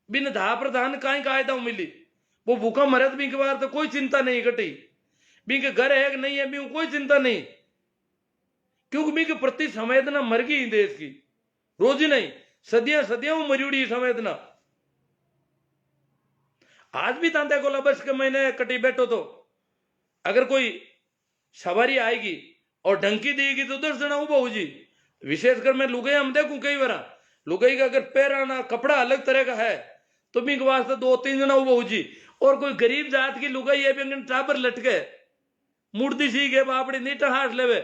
बिन धा प्रधान काई कायदा मिली, वो भूखा मरे तो बिंके बार तो कोई चिंता नहीं कटी, बिंके घर है कि नहीं है बिंको कोई चिंता नहीं, क्योंकि बिंके प्रति संवेदना मर गई देश की, रोज ही नहीं सदियां सदियां मरी उड़ी संवेदना। आज भी तांते को बस के महीने कटी बैठो तो अगर कोई सवारी आएगी और ढंकी देगी तो 10 जना उबा हो जी। विशेषकर मैं लुगाई हम देखूं कई बार लुगाई का अगर पैराना कपड़ा अलग तरह का है तो बिंक वास्ते 2-3 जना उबा हो जी। और कोई गरीब जात की लुगाई है बिंक टाबर लटके मुर्दी सी के बापड़ी नीटा हाथ लेवे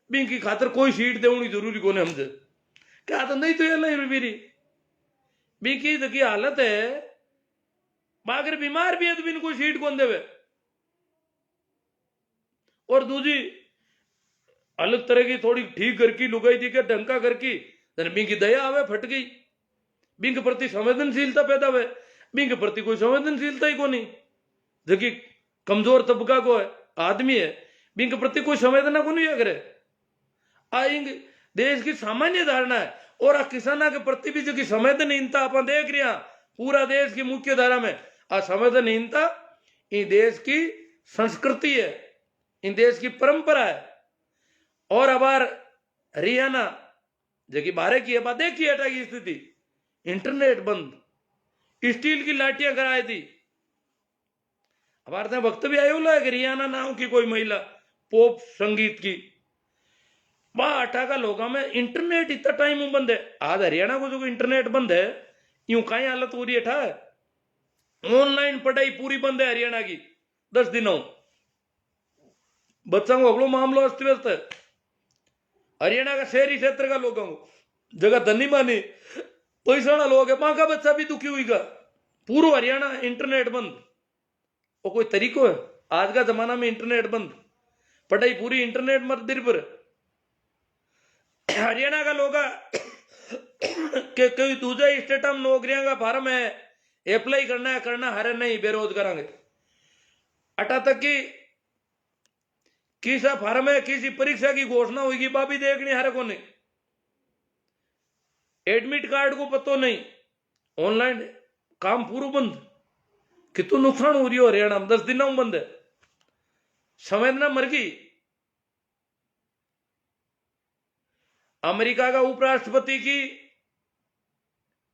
बिंक की खातर कोई सीट देनी जरूरी कोने हमसे क्या तो नहीं तो ये नहीं मेरी बिंकी की हालत है अगर बीमार भी है तो बिन कोई सीट कौन देवे। और दूसरी अलग तरह की थोड़ी ठीक घर की लुगाई दी के ढंका घर की बिंकी दया आवे फट गई, बिंक प्रति संवेदनशीलता पैदा हुए, बिंक प्रति कोई संवेदनशीलता ही को नहीं, जबकि कमजोर तबका को है आदमी है बिंक प्रति कोई संवेदना को नहीं करे। आएंग देश की सामान्य धारणा है और किसाना के प्रति भी जो की संवेदनहीनता अपन देख रहे हैं पूरा देश की मुख्य धारा में असंवेदनहीनता इन देश की संस्कृति है, इन देश की परंपरा है। और अब हरियाणा जबकि बारे की बात देखी हटा की स्थिति, इंटरनेट बंद, स्टील की लाठियां कराई थी। हमारे वक्त भी आयो है हरियाणा नाम की कोई महिला पॉप संगीत की बाटा का लोगों में इंटरनेट इतना टाइम बंद है। आज हरियाणा को जो इंटरनेट बंद है यूं कहीं हालत हो रही है ठा ऑनलाइन पढ़ाई पूरी बंद है हरियाणा की 10 दिनों बच्चों को अगलो मामला अस्त व्यस्त है। हरियाणा का शहरी क्षेत्र का लोगों को जगह धनी मानी पैसा लोग है मां का बच्चा भी दुखी हुई का पूरा हरियाणा इंटरनेट बंद। वो कोई तरीको है आज का जमाना में इंटरनेट बंद, पढ़ाई पूरी इंटरनेट मत निर्भर। हरियाणा का लोग के कोई दूसरे स्टेट में नौकरियां का फार्म है अप्लाई करना हरे नहीं बेरोजगार अटा तक की किसा फार्म है किसी परीक्षा की घोषणा होगी बाबी देखनी हरे को नहीं, एडमिट कार्ड को पतो नहीं, ऑनलाइन काम पूरा बंद। कितना नुकसान हो रही हो हरियाणा में 10 दिनों बंद है, संवेदना मर गई। अमेरिका का उपराष्ट्रपति की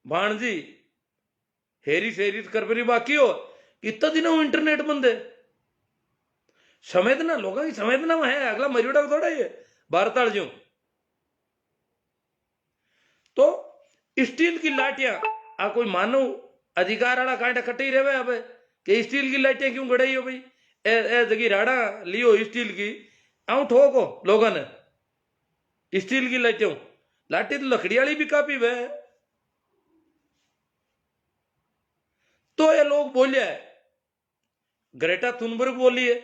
भाणजी हेरिस हेरिस कर बाकी हो इतना दिनों इंटरनेट बंद है। संवेदना लोगों की संवेदना में है अगला मरियोड़ा को थोड़ा ही है भारताल जो तो स्टील की लाठियां आ कोई मानव अधिकार वाला कांटा कटे रहे अब कि स्टील की लाठियां क्यों गड़ाई हो भाई ए जगह राड़ा लियो स्टील की आऊं ठोको लोगों ने स्टील की लाठी तो लकड़ी वाली भी काफी वह तो ये लोग बोलिया है ग्रेटा थुनबर्ग बोली है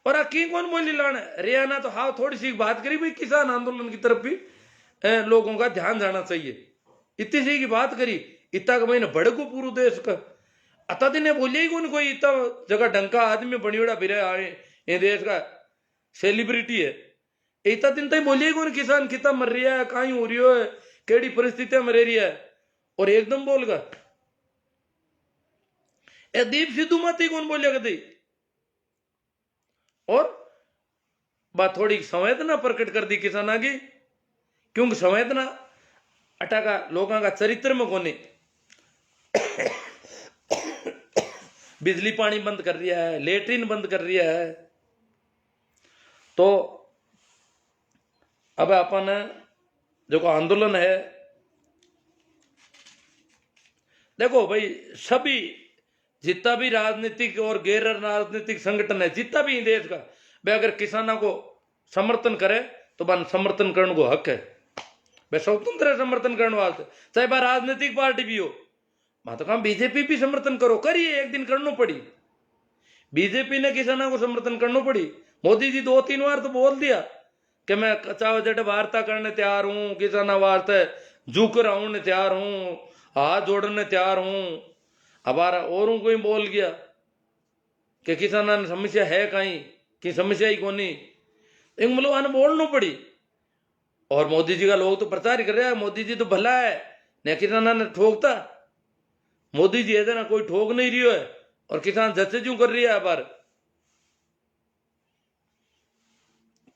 और की कौन बोली लाना हरियाणा तो हाँ थोड़ी सी बात करी भाई किसान आंदोलन की तरफ भी लोगों का ध्यान जाना चाहिए इतनी सी की बात करी इतना का महीने बड़े को पूरे देश का अता दिन बोलिया ही कौन कोई इतना जगह ढंका आदमी बनियोड़ा फिर आए ये देश का सेलिब्रिटी है इतना दिन तक बोलिए कौन किसान कितना मर रहा है कहीं हो रही है केड़ी परिस्थितियां मर रही है और एकदम बोलगा दीप सिद्धू मत ही कौन बोलेगा कभी और बात थोड़ी संवेदना प्रकट कर दी किसाना की क्योंकि संवेदना अटा का लोगों का चरित्र में कोने बिजली पानी बंद कर दिया है लेटरिन बंद कर दिया है तो अब अपन जो आंदोलन है देखो भाई सभी जितना भी राजनीतिक और गैर राजनीतिक संगठन है जितना भी देश का वे अगर किसानों को समर्थन करे तो बन समर्थन करने को हक है वे स्वतंत्र समर्थन करने वाले चाहे बार राजनीतिक पार्टी भी हो मैं तो कहा बीजेपी भी समर्थन करो करिए एक दिन करना पड़ी बीजेपी ने किसानों को समर्थन करना पड़ी मोदी जी 2-3 बार तो बोल दिया कि मैं चाहे जट वार्ता करने तैयार हूं किसाना वास्ते झुक रहा हूं तैयार हूं हाथ जोड़ने तैयार हूं। हमारा औरों को ही बोल गया कि किसान समस्या है कहीं कि समस्या ही कोनी, एक मतलब आने बोलना पड़ी। और मोदी जी का लोग तो प्रचार ही कर रहे हैं, मोदी जी तो भला है न किसान ने ठोकता। मोदी जी है ना कोई ठोक नहीं रही है और किसान जैसे क्यों कर रही है बार।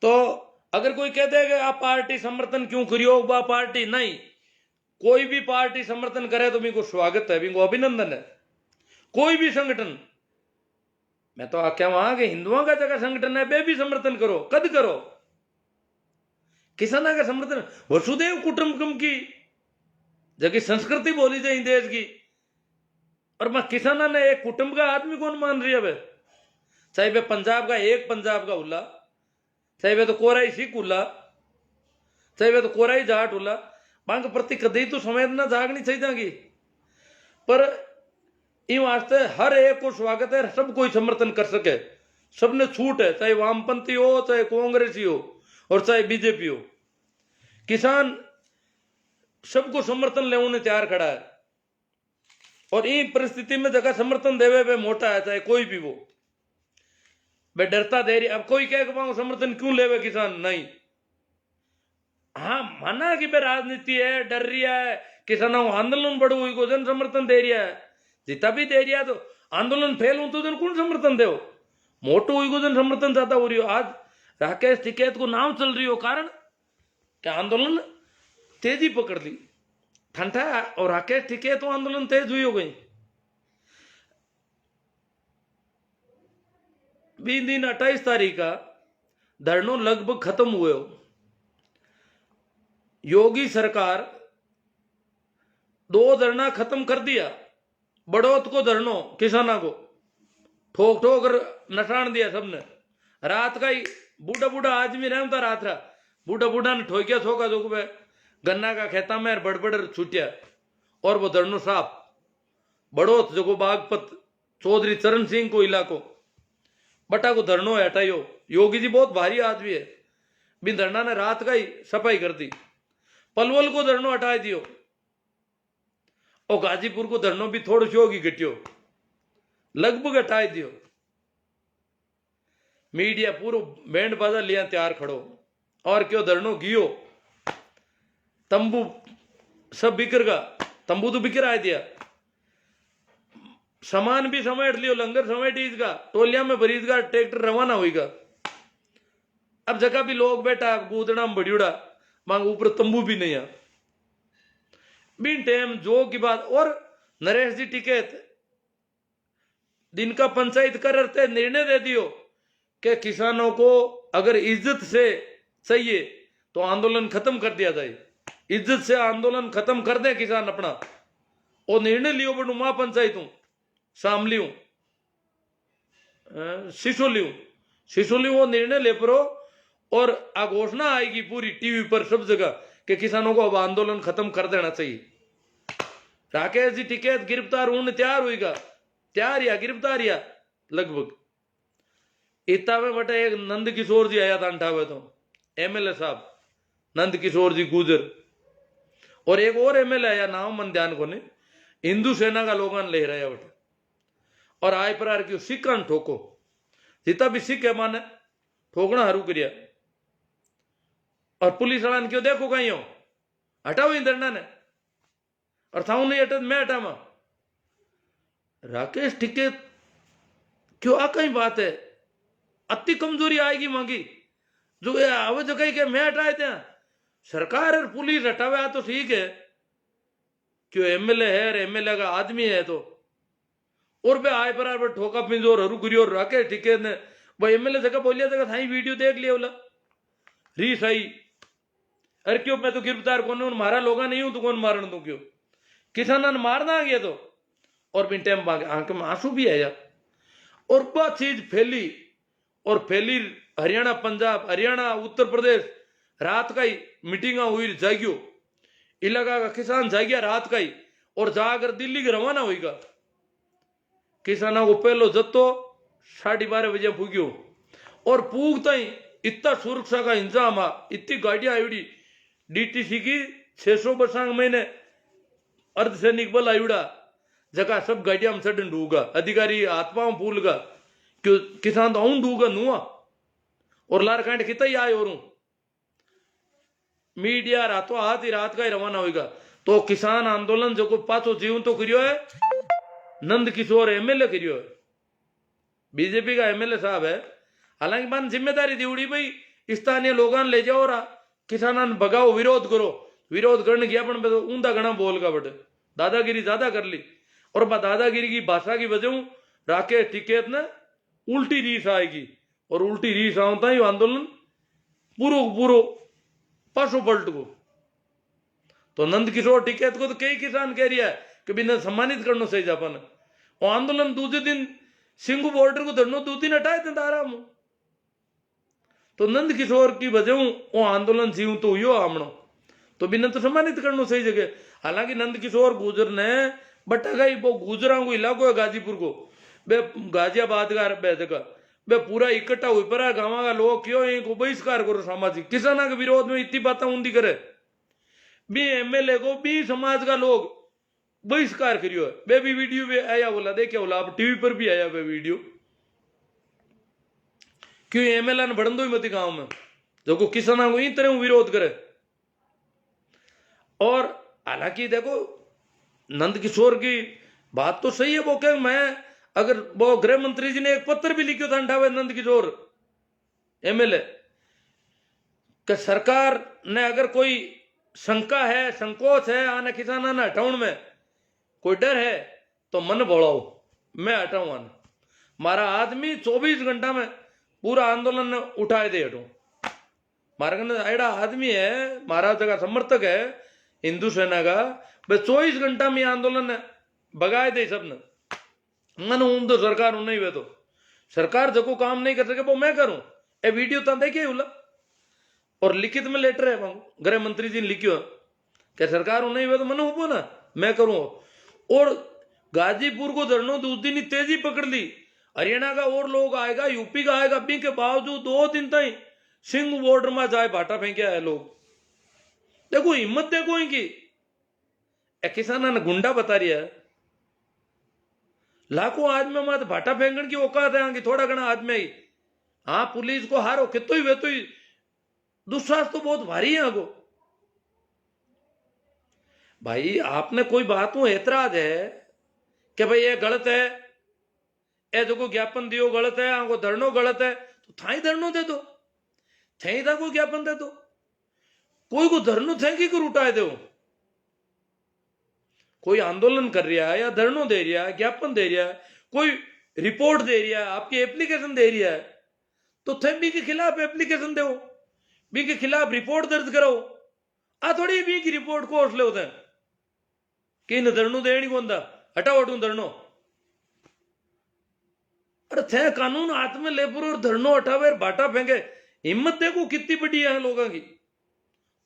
तो अगर कोई कहते हैं कि आप पार्टी समर्थन क्यों करियो, वह पार्टी नहीं, कोई भी पार्टी समर्थन करे तो मेरे को स्वागत है, मेरे को अभिनंदन है। कोई भी संगठन, मैं तो आख्या वहां के हिंदुओं का जगह संगठन है वे भी समर्थन करो, कद करो। किसान का समर्थन वसुदेव कुटुंबकम की जगह संस्कृति बोली जाए देश की, और मैं किसाना ने एक कुटुंब का आदमी कौन मान रही है। चाहे वे पंजाब का एक पंजाब का उल्ला, चाहे वे तो कोराई सिख उल्ला, चाहे वे तो कोराई जाट उल्ला, मांग प्रति कदी तो संवेदना जागनी चाहिए जाएगी। पर इन वास्ते हर एक को स्वागत है, सब कोई समर्थन कर सके, सबने छूट है, चाहे वामपंथी हो, चाहे कांग्रेसी हो और चाहे बीजेपी हो। किसान सबको समर्थन लेने तैयार खड़ा है। और इन परिस्थिति में जगह समर्थन देवे वे मोटा है, चाहे कोई भी वो, वे डरता दे रही। अब कोई कह समर्थन क्यों लेवे किसान, नहीं। हाँ माना कि वे राजनीति है, डर रही है, किसानों आंदोलन बढ़ो हुई को जन समर्थन दे रहा है, जितना भी दे रहा तो आंदोलन फेल हो तो जन कौन समर्थन दे, मोटो हुई को जन समर्थन ज्यादा हो रही हो। आज राकेश टिकैत को नाम चल रही हो, कारण क्या आंदोलन तेजी पकड़ ली ठंडा, और राकेश टिकैत तो आंदोलन तेज हुई हो गई। 20 दिन 28 तारीख का धरनों लगभग खत्म हुए हो। योगी सरकार 2 धरना खत्म कर दिया, बड़ौत को धरनो किसाना को ठोक ठोक नटान दिया सबने। रात का ही बूढ़ा बूढ़ा आदमी रहता रात रहा, बूढ़ा बूढ़ा ने ठोकिया ठोका जो गन्ना का खेता में बड़बड़ छूटिया, और वो धरनो साफ बड़ौत जो बागपत चौधरी चरण सिंह को इलाको बटा को धरनो है हटाइयो। योगी जी बहुत भारी आदमी है, बिन धरना ने रात का ही सफाई कर दी। पलवल को धरनो हटा दियो, और गाजीपुर को धरनो भी थोड़ी सी होगी घटियो, लगभग हटा दियो। मीडिया पूरा बैंड बाजा लिया तैयार खड़ो, और क्यों धरनो गियो, तंबू सब बिखरगा, तंबू तो बिखर आ दिया, सामान भी समेट लियो, लंगर समेट इसका, टोलिया में भरीजगा, ट्रैक्टर रवाना होगा। अब जगह भी लोग बैठा गूदड़ा बड़ियोड़ा मांग, ऊपर तंबू भी नहीं है। बिन टाइम जो की बात। और नरेश जी टिकैत दिन का पंचायत कर रहे निर्णय दे दियो कि किसानों को अगर इज्जत से चाहिए तो आंदोलन खत्म कर दिया जाए, इज्जत से आंदोलन खत्म कर दे किसान अपना। और निर्णय लियो बड़ू मां पंचायतों शामलियों सिसोलियों वो निर्णय ले परो, और घोषणा आएगी पूरी टीवी पर सब जगह कि किसानों को अब आंदोलन खत्म कर देना चाहिए। राकेश जी टिकैत गिरफ्तार होने तैयार होगा, तैयार या गिरफ्तार या लगभग। इतना में बटे एक नंद किशोर जी आया था अंठावे तो एमएलए साहब नंद किशोर जी गुजर, और एक और एमएलए आया नाम मन ध्यान को नहीं, हिंदू सेना का लोगन ले रहा बटे। और आय प्रकार की सिक्का ठोको, जितना भी सिख है माने ठोकना हरू करिया। और पुलिस वाला क्यों देखो कहीं हो हटाओ इन धरना ने, और था नहीं हटा मैं हटावा। राकेश टिकैत क्यों आ कहीं बात है, अति कमजोरी आएगी मांगी जो आवे जो कहीं के मैं हटाए थे। सरकार और पुलिस हटावे तो ठीक है, क्यों एमएलए है, एमएलए का आदमी है तो। और बे आए पर ठोका पिंजोर हरू करियो। राकेश टिकैत ने भाई एमएलए जगह बोलिया जगह था वीडियो देख लिया बोला री सही। अरे क्यों मैं तो गिरफ्तार कौन हूं, मारा लोगा नहीं हूं तो कौन मारन दू, क्यों किसान मारना आ गया तो। और बिन टाइम आंख में आंसू भी आया। और वह चीज फैली और फैली हरियाणा पंजाब हरियाणा उत्तर प्रदेश। रात का ही मीटिंगा हुई जागियो, इलाका का किसान जागिया रात का ही, और जाकर दिल्ली के रवाना होगा। किसानों को पहलो जत्तो 12:30 बजे पूग्यो, और पूगता ही इतना सुरक्षा का इंतजाम आ, इतनी गाड़ियां आई डीटीसी की 600 बसांग महीने अर्धसैनिक बल आयुड़ा जका सब गाड़िया में चढ़ डूगा, अधिकारी हाथ पांव फूलगा, क्यों किसान तो आऊं डूगा नुआ और लार कांड कितना ही आए और मीडिया रातों हाथ ही रात का ही रवाना होगा। तो किसान आंदोलन जो को पाचो जीवन तो करियो है नंद किशोर एमएलए करियो है, बीजेपी का एमएलए साहब है। हालांकि मन जिम्मेदारी दी उड़ी भाई स्थानीय लोगों ले जाओ रा किसाना भगाओ, विरोध करो, विरोध करने गया अपन ऊंधा घना बोल का बट दादागिरी ज्यादा कर ली और दादागिरी की भाषा की वजह राके टिकेत ने उल्टी रीस आएगी और उल्टी रीस आवता ही आंदोलन पूरो पूरो पासो पलट को। तो नंद किशोर टिकैत को तो कई किसान कह रहा है कि बिना सम्मानित करना सही जापान वो आंदोलन दूसरे दिन सिंगू बॉर्डर को धरनो 2 दिन हटाए थे आराम। तो नंद किशोर की वजह वो आंदोलन जीव तो हुई आमणो तो बिना तो सम्मानित करना सही जगह। हालांकि नंद किशोर गुजर ने बटा गई वो गुजरा को इलाको है गाजीपुर को बे गाजियाबाद का बेदका बे पूरा इकट्ठा हुई पर गाँव का लोग क्यों इनको बहिष्कार करो सामाजिक किसाना के विरोध में इतनी बातें ऊंधी करे बी एमएलए को बी समाज का लोग बहिष्कार करियो है। बे भी वीडियो भी आया बोला देखे बोला अब टीवी पर भी आया वे वीडियो क्यों एमएलए ने बढ़न दो ही मत गांव में जो को किसाना को इन तरह विरोध करे। और हालांकि देखो नंद किशोर की बात तो सही है वो क्या मैं अगर वो गृह मंत्री जी ने एक पत्र भी लिखो था अंठावे नंद किशोर एमएलए कि सरकार ने अगर कोई शंका है संकोच है आने किसाना ने हटाउन में कोई डर है तो मन बोलाओ मैं हटाऊं आना मारा आदमी 24 घंटा में पूरा आंदोलन उठाए दे हटू मारा एड़ा आदमी है मारा जगह समर्थक है हिंदू सेना का बस 24 घंटा में आंदोलन भगाए दे सबने मन हूं तो सरकार नहीं वे तो सरकार जो काम नहीं कर सके वो मैं करूं ए वीडियो तो देखिए उला और लिखित में लेटर है गृह मंत्री जी ने लिखियो क्या सरकार नहीं वे तो मन हो ना मैं करूं। और गाजीपुर को धरनो उस दिन ही तेजी पकड़ ली हरियाणा का और लोग आएगा यूपी का आएगा भी के बावजूद 2 दिन तक सिंह बॉर्डर में जाए भाटा फेंके आए लोग। देखो हिम्मत देखो इनकी किसाना ने गुंडा बता रही है लाखों आदमी में भाटा फेंकने की औकात है थोड़ा घना आदमी ही हाँ पुलिस को हारो कितो ही वे तो ही दुस्साहस तो बहुत भारी है आगो। भाई आपने कोई बात में ऐतराज है कि भाई ये गलत है ए जो को ज्ञापन दियो गलत है आगो धरनो गलत है तो थाई धरनो दे दो थे था कोई ज्ञापन दे दो कोई को धरनो थे कि उठाए दो कोई आंदोलन कर रहा है या धरनो दे रहा है ज्ञापन दे रहा है कोई रिपोर्ट दे रहा है आपकी एप्लीकेशन दे रहा है तो थे बी के खिलाफ एप्लीकेशन दो बी के खिलाफ रिपोर्ट दर्ज करो आ थोड़ी बी की रिपोर्ट को हौसले होते हैं कि न धरनो देनी कौन था हटाओ हटू धरनो अरे थे कानून हाथ में ले और धरनो हटावे बाटा फेंके हिम्मत देखो कितनी बड़ी है लोगों की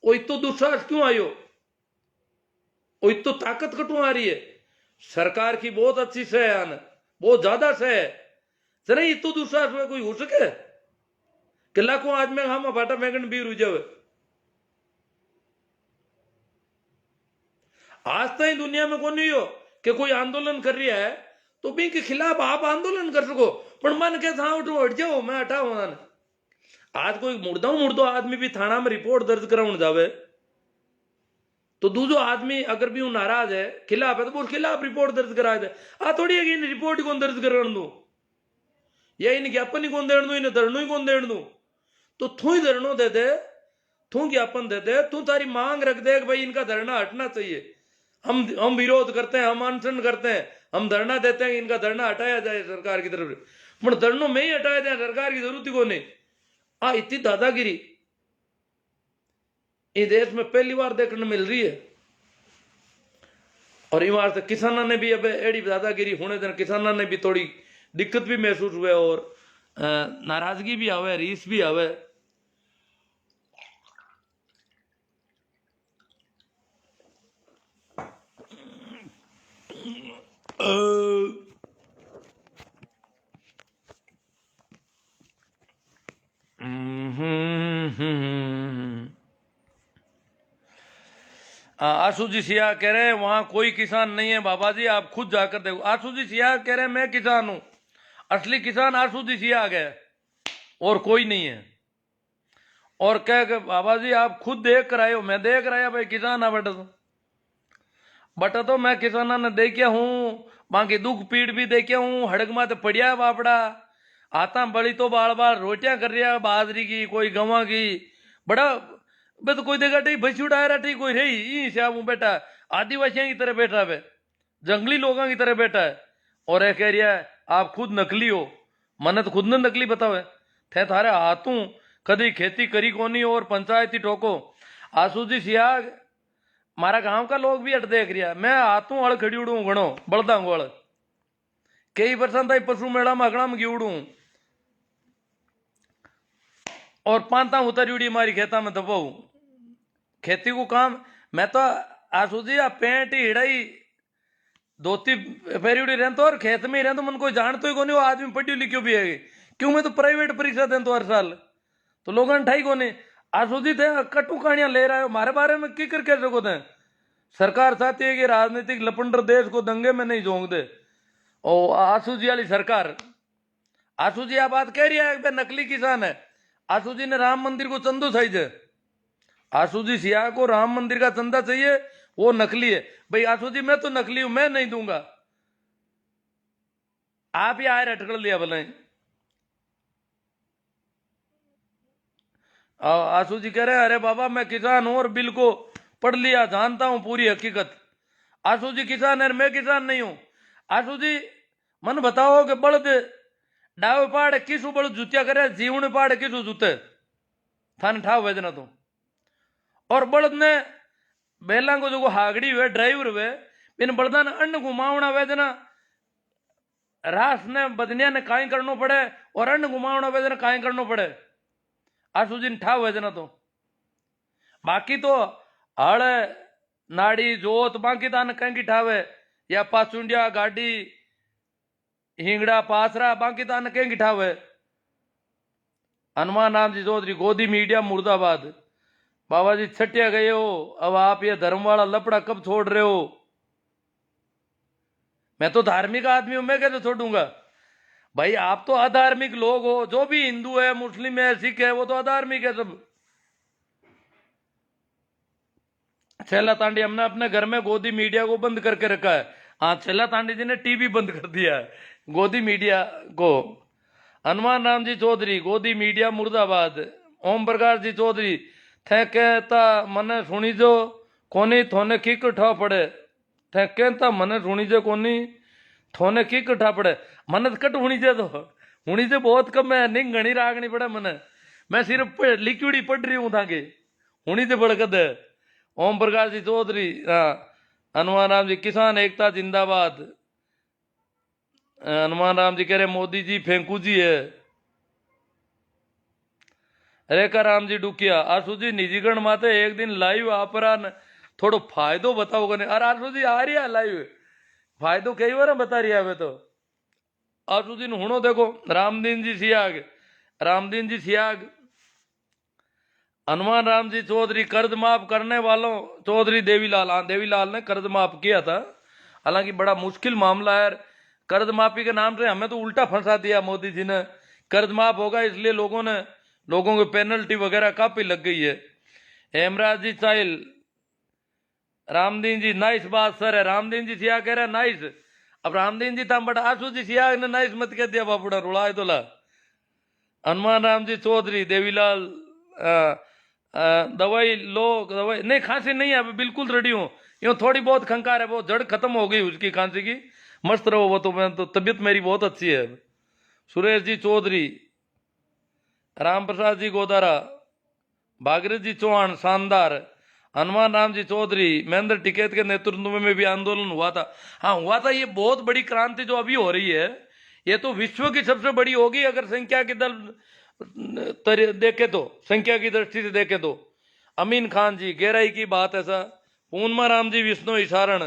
वो तो दुस्साहस क्यों आयो वो तो ताकत कटू आ रही है सरकार की बहुत अच्छी सह है बहुत ज्यादा सह है जरा ये तो दुस्साहस में कोई हो सके कि लाखों आदमी हम बाटा फेंकने भी रुझे हुए आज तक दुनिया में कौन नहीं हो कि कोई आंदोलन कर रहा है तो भी के खिलाफ आप आंदोलन कर सको पर मन के था उठो हट जाओ मैं हटाओ आज कोई मुर्दो आदमी भी थाना में रिपोर्ट दर्ज कराने जावे तो दूसरो आदमी अगर भी नाराज है खिलाफ है तो वो खिलाफ रिपोर्ट दर्ज करा दे आ थोड़ी है कि इन रिपोर्ट कौन दर्ज करा दू या इन ज्ञापन ही कौन देण दू इन्हें धरनो ही कौन देण दू तो तू ही धरनो दे दे तू ज्ञापन दे दे तू तारी मांग रख दे कि भाई इनका धरना हटना चाहिए हम विरोध करते हैं हम अनशन करते हैं हम धरना देते हैं इनका धरना हटाया जाए सरकार की तरफ से पर धरनों में ही हटाया जाए सरकार की जरूरत ही को नहीं आ इतनी दादागिरी इस देश में पहली बार देखने मिल रही है। और इमार से किसाना ने भी अब एड़ी दादागिरी होने देना किसाना ने भी थोड़ी दिक्कत भी महसूस हुए और नाराजगी भी आवे रीस भी आवे। आशु जी सिया कह रहे हैं वहां कोई किसान नहीं है बाबा जी, आप खुद जाकर देखो। आशु जी सिया कह रहे हैं मैं किसान हूं, असली किसान आशु जी सिया आ गया और कोई नहीं है। और कह के बाबा जी आप खुद देख कर आए हो, मैं देख रहा भाई किसान आ बटा तो मैं किसाना ने देखिया हूं, बाकी दुख पीड़ भी देखिया हूं, हड़क मात पड़िया है बापड़ा, आता बड़ी तो बाल बाल रोटियां कर रहा बाजरी की कोई गवा की, बड़ा बे तो कोई देखा ठीक भैंस उड़ा रहा ठीक कोई रही श्याम बेटा आदिवासियों की तरह बैठा है, जंगली लोगों की तरह बैठा है। और यह कह रहा है आप खुद नकली हो, मन तो खुद ने नकली बताओ थे थारे हाथों कदी खेती करी कोनी और पंचायती ठोको। आसू जी सियाग मारा गांव का लोग भी अट देख रहा, मैं हाथों अड़ खड़ी उड़ू घणो बलदा गोड़ कई वर्षा ताई पशु मेला में अगड़ा में उड़ू और पांता उतारी उड़ी मारी खेता में दबाऊ खेती को काम। मैं तो आसू जी पेंट ही हिड़ाई धोती फेरी उड़ी रहता और खेत में ही रहता, मन कोई जानते ही को नहीं, वो आदमी पढ़ी लिखियो भी है क्यों, मैं तो प्राइवेट परीक्षा दें तो हर साल तो लोगों ने ठाई को नहीं। आसू जी थे कटू कहानियां ले रहा है हमारे बारे में की कर कह सको थे। सरकार चाहती है कि राजनीतिक लपंडर देश को दंगे में नहीं झोंक दे। और आसू जी वाली सरकार, आसू जी आप बात कह रही है नकली किसान है। आसू जी ने राम मंदिर को चंदो चाहिए, आसू जी सिया को राम मंदिर का चंदा चाहिए, वो नकली है भाई। आसू जी मैं तो नकली हूं, मैं नहीं दूंगा, आप ही आए अटकड़ लिया भले। आसू जी कह रहे अरे बाबा मैं किसान हूं और बिल को पढ़ लिया, जानता हूं पूरी हकीकत। आसू जी किसान है मैं किसान नहीं हूं। आसू जी मन बताओ कि बड़द डावे पहाड़ किसू बड़द जुतिया करे, जीवने पहाड़ किसू जुते थाने ठाव वेदना तो। और बड़द ने बेला को जो हागड़ी हुए ड्राइवर हुए इन बड़दा ने अन्न घुमावना वेदना रास ने बदनिया ने काई करनो पड़े और अन्न घुमावना वेदना काई करनो पड़े। आसू जी ने ठाव वेदना तो बाकी तो हड़ नाड़ी जोत बाकी तान कहीं ठावे या पासुंडिया गाड़ी हिंगड़ा पासरा बाकी तान कहीं ठावे। हनुमान राम जी चौधरी गोदी मीडिया मुर्दाबाद। बाबा जी छटिया गए हो, अब आप ये धर्म वाला लपड़ा कब छोड़ रहे हो। मैं तो धार्मिक आदमी हूं, मैं कैसे छोड़ूंगा भाई। आप तो अधार्मिक लोग हो, जो भी हिंदू है मुस्लिम है सिख है वो तो अधार्मिक है सब। छेला तांडी हमने अपने घर में गोदी मीडिया को बंद करके रखा है। हाँ छेला तांडी जी ने टीवी बंद कर दिया है गोदी मीडिया को। हनुमान राम जी चौधरी गोदी मीडिया मुर्दाबाद। ओम प्रकाश जी चौधरी थे कहता मने सुनी जो कोनी थोने की कठा पड़े, थे कहता मने सुनी जो कोनी थोने की कठा पड़े। मन कट हुनी जे तो हुनी जे बहुत कम है, नहीं घनी रागनी पड़े मने, मैं सिर्फ लिक्विड ही पढ़ रही हूं ताकि हुनी जे बड़कद है। ओम प्रकाश जी चौधरी हनुमान राम जी किसान एकता जिंदाबाद। हनुमान राम जी कह रहे मोदी जी फेंकू जी है। रेखा राम जी डुकिया आसू जी निजीकरण माते एक दिन लाइव आपरा थोड़ो फायदो बताओ कने। अरे आसू जी आ रही है लाइव, फायदो कई बार बता रही है तो। आसू जी हुणो देखो रामदीन जी सियाग, रामदीन जी सियाग। हनुमान राम जी चौधरी कर्ज माफ करने वालों चौधरी देवीलाल, हाँ देवीलाल ने कर्ज माफ किया था, हालांकि बड़ा मुश्किल मामला है। कर्ज माफी के नाम से हमें तो उल्टा फंसा दिया मोदी जी ने। कर्ज माफ होगा इसलिए लोगों को पेनल्टी वगैरह काफी लग गई है। हेमराज जी चाइल, रामदीन जी नाइस बात सर है। रामदीन जी सिया कह रहे नाइस, अब रामदीन जी था बट आसू जी सिया ने नाइस मत कह दिया बापूड़ा रुलाए तोला। हनुमान राम जी चौधरी देवीलाल दवाई लो, दवाई नहीं खांसी नहीं है अभी बिल्कुल रेडी हूँ, यूँ थोड़ी बहुत खंकार है, वो जड़ खत्म हो गई उसकी खांसी की, मस्त रहो वो तो, मैं तो तबीयत मेरी बहुत अच्छी है। सुरेश जी चौधरी, राम प्रसाद जी गोदारा, भागीरथ जी चौहान शानदार। हनुमान राम जी चौधरी महेंद्र टिकैत के नेतृत्व में भी आंदोलन हुआ था। हाँ हुआ था, ये बहुत बड़ी क्रांति जो अभी हो रही है ये तो विश्व की सबसे बड़ी होगी अगर संख्या के दल देखे तो, संख्या की दृष्टि से देखे तो। अमीन खान जी गहराई की बात ऐसा। पूर्णमा राम जी विष्णु इशारण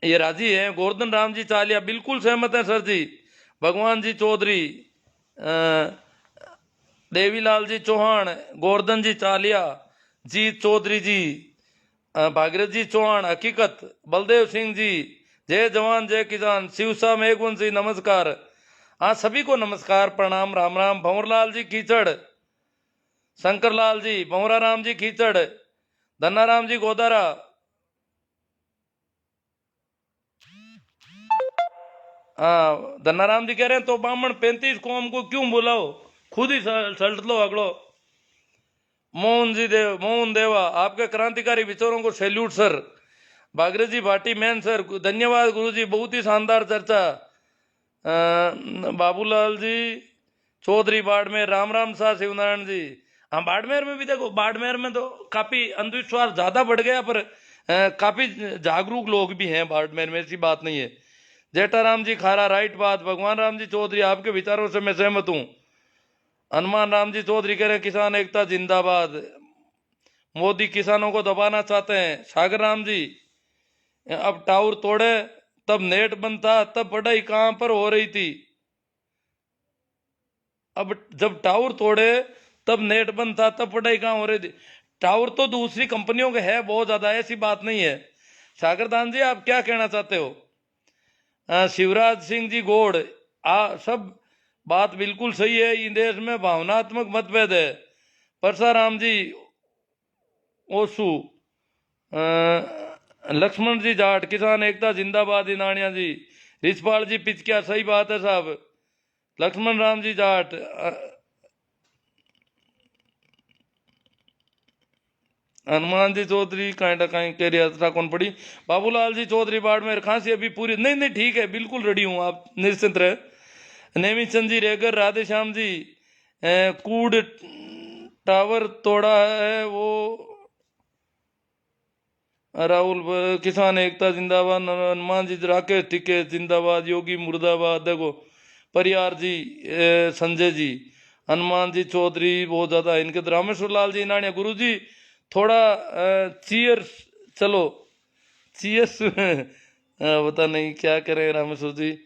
ये राजी है। गोवर्धन राम जी चालिया बिल्कुल सहमत है सर जी। भगवान जी चौधरी, देवीलाल जी चौहान, गोवर्धन जी चालिया, जी चौधरी जी, भागीरथ जी चौहान हकीकत, बलदेव सिंह जी, जय जवान जय किसान, शिवसा मेघवंशी नमस्कार। हाँ सभी को नमस्कार प्रणाम राम राम। भंवरलाल जी कीचड़, शंकरलाल जी, भंवरा राम जी कीचड़, धन्नाराम जी गोदारा, हाँ धन्नाराम जी कह रहे हैं तो बामण 35 कौम को क्यों बुलाओ, खुद ही सल्ट लो अगलो। मोहन देवा, आपके क्रांतिकारी विचारों को सैल्यूट सर। भागीरथ जी भाटी मैन सर, धन्यवाद गुरु जी, बहुत ही शानदार चर्चा। बाबूलाल जी चौधरी बाड़मेर, राम राम सा शिवनारायण जी। हाँ बाड़मेर में भी देखो, बाड़मेर में तो काफी अंधविश्वास ज्यादा बढ़ गया, पर काफी जागरूक लोग भी हैं बाड़मेर में, ऐसी बात नहीं है। जेठाराम जी खारा, राइट बात। भगवान राम जी चौधरी, आपके विचारों से मैं सहमत हूँ। हनुमान राम जी चौधरी कह रहे हैं किसान एकता जिंदाबाद, मोदी किसानों को दबाना चाहते हैं। सागर राम जी, अब टावर तोड़े तब नेट बंद था, तब पढ़ाई कहां पर हो रही थी। अब जब टावर तोड़े तब नेट बंद था, तब पढ़ाई कहां हो रही थी। टावर तो दूसरी कंपनियों के है बहुत ज्यादा, ऐसी बात नहीं है। सागर दान जी आप क्या कहना चाहते हो? शिवराज सिंह जी गोड़, सब बात बिल्कुल सही है। इन देश में भावनात्मक मतभेद है। परसाराम जी ओसू, लक्ष्मण जी जाट, किसान एकता जिंदाबाद इनानिया जी। रिछपाल जी पिचकिया, सही बात है साहब। लक्ष्मण राम जी जाट, हनुमान जी चौधरी कहीं कह यात्रा कौन पड़ी। बाबूलाल जी चौधरी बाड़मेर, खांसी अभी पूरी नहीं नहीं ठीक है, बिल्कुल रेडी हूँ, आप निश्चिंत रहे। नेमी चंद जी रेगर, राधे श्याम जी, कूड टावर तोड़ा है वो, राहुल किसान एकता जिंदाबाद, हनुमान जी राकेश टिके जिंदाबाद, योगी मुर्दाबाद। देखो परियार जी, संजय जी, हनुमान जी चौधरी बहुत ज्यादा इनके, रामेश्वर लाल जी नानिया। गुरु जी थोड़ा चीयर्स, चलो चीयर्स पता नहीं क्या करें रामेश्वर जी।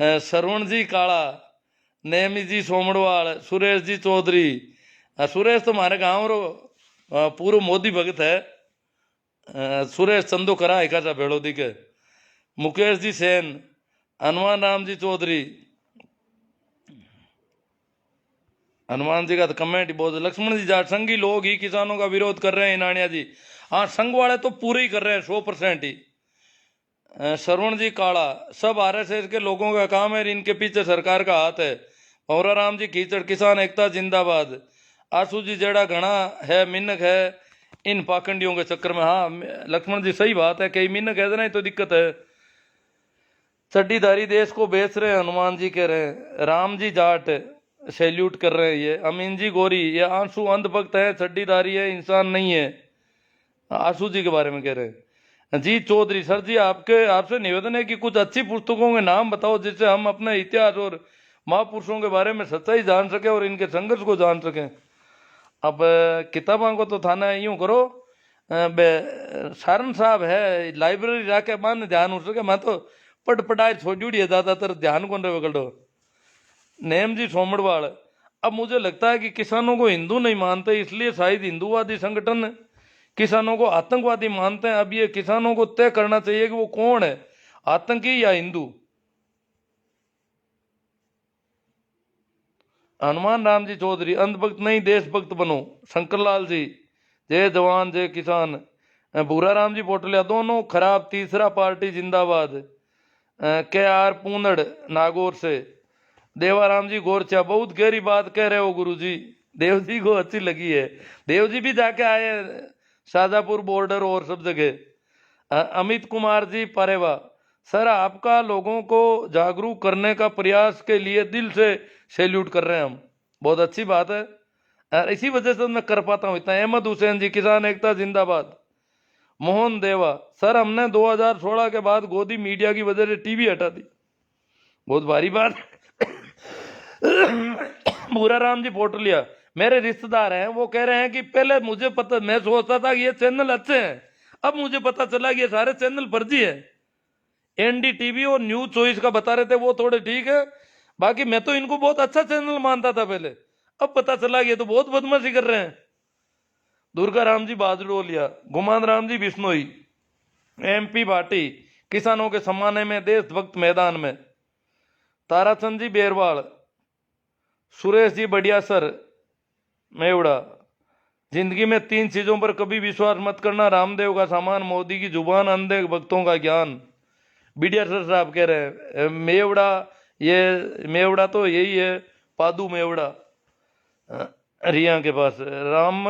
श्रवण जी काला, नेमी जी सोमड़वाल, सुरेश जी चौधरी। सुरेश तो हमारे गांव रो पूरा मोदी भगत है। सुरेश चंदू करा एक भेड़ो दिखे। मुकेश जी सेन, हनुमान राम जी चौधरी, हनुमान जी का तो कमेंट ही बहुत। लक्ष्मण जी जाट, संघी लोग ही किसानों का विरोध कर रहे हैं इनानिया जी। हाँ संघ वाले तो पूरे ही कर रहे हैं 100% ही। श्रवण जी काला, सब आरएसएस के लोगों का काम है, इनके पीछे सरकार का हाथ है। भंवरा राम जी कीचड़, किसान एकता जिंदाबाद। आसू जी जेड़ा घना है मिन्नक है इन पाखंडियों के चक्कर में। हाँ लक्ष्मण जी सही बात है, कई मिन्नक है ना, तो दिक्कत है। चड्डीधारी देश को बेच रहे हैं, हनुमान जी कह रहे हैं। राम जी जाट सैल्यूट कर रहे हैं। ये अमीन जी गोरी, ये आंसू अंधभक्त है, चड्डीधारी है, इंसान नहीं है। आंसू जी के बारे में कह रहे हैं। जी चौधरी, सर जी आपसे निवेदन है कि कुछ अच्छी पुस्तकों के नाम बताओ जिससे हम अपने इतिहास और महापुरुषों के बारे में सच्चाई जान सके और इनके संघर्ष को जान सकें। अब किताबों को तो थाना यूं करो, सारन साहब है लाइब्रेरी जाके मान ध्यान हो सके, मैं तो पढ़ाई छोड़ी है ज्यादातर, ध्यान कौन रहे बगड़ो। नेम जी सोमड़वाल, अब मुझे लगता है कि किसानों को हिंदू नहीं मानते, इसलिए शायद हिंदूवादी संगठन किसानों को आतंकवादी मानते हैं। अब ये किसानों को तय करना चाहिए कि वो कौन है, आतंकी या हिंदू। हनुमान राम जी चौधरी, अंधभक्त नहीं देशभक्त बनो। शंकरलाल जी, जय जवान जय किसान। भूरा राम जी पोटलिया, दोनों खराब, तीसरा पार्टी जिंदाबाद। के आर पूनड़ नागौर से। देवाराम जी गोरचा, बहुत गहरी बात कह रहे हो गुरु जी, देव जी को अच्छी लगी है। देव जी भी जाके आए शाजापुर बॉर्डर और सब जगह। अमित कुमार जी परेवा, सर आपका लोगों को जागरूक करने का प्रयास के लिए दिल से सैल्यूट कर रहे हैं हम, बहुत अच्छी बात है। इसी वजह से मैं कर पाता हूँ इतना। अहमद हुसैन जी, किसान एकता जिंदाबाद। मोहन देवा, सर हमने 2016 के बाद गोदी मीडिया की वजह से टीवी हटा दी, बहुत भारी बात। भूरा राम जी पोटलिया, मेरे रिश्तेदार हैं, वो कह रहे हैं कि पहले मुझे पता, मैं सोचता था कि ये चैनल अच्छे हैं, अब मुझे पता चला कि ये सारे चैनल फर्जी है। एनडीटीवी और न्यूज चॉइस का बता रहे थे वो थोड़े ठीक है, बाकी मैं तो इनको बहुत अच्छा चैनल मानता था पहले, अब पता चला कि ये तो बहुत बदमाशी कर रहे हैं। दुर्गा राम जी बाजरोलिया, गुमान राम जी बिश्नोई, MP भाटी, किसानों के सम्मान में देशभक्त मैदान में, ताराचंद जी बेरवाल, सुरेश जी बढ़िया सर मेवड़ा, जिंदगी में 3 चीजों पर कभी विश्वास मत करना, रामदेव का सामान, मोदी की जुबान, अंधे भक्तों का ज्ञान। बीडिया सर साहब कह रहे हैं मेवड़ा, ये मेवड़ा तो यही है, पादू मेवड़ा रिया के पास। राम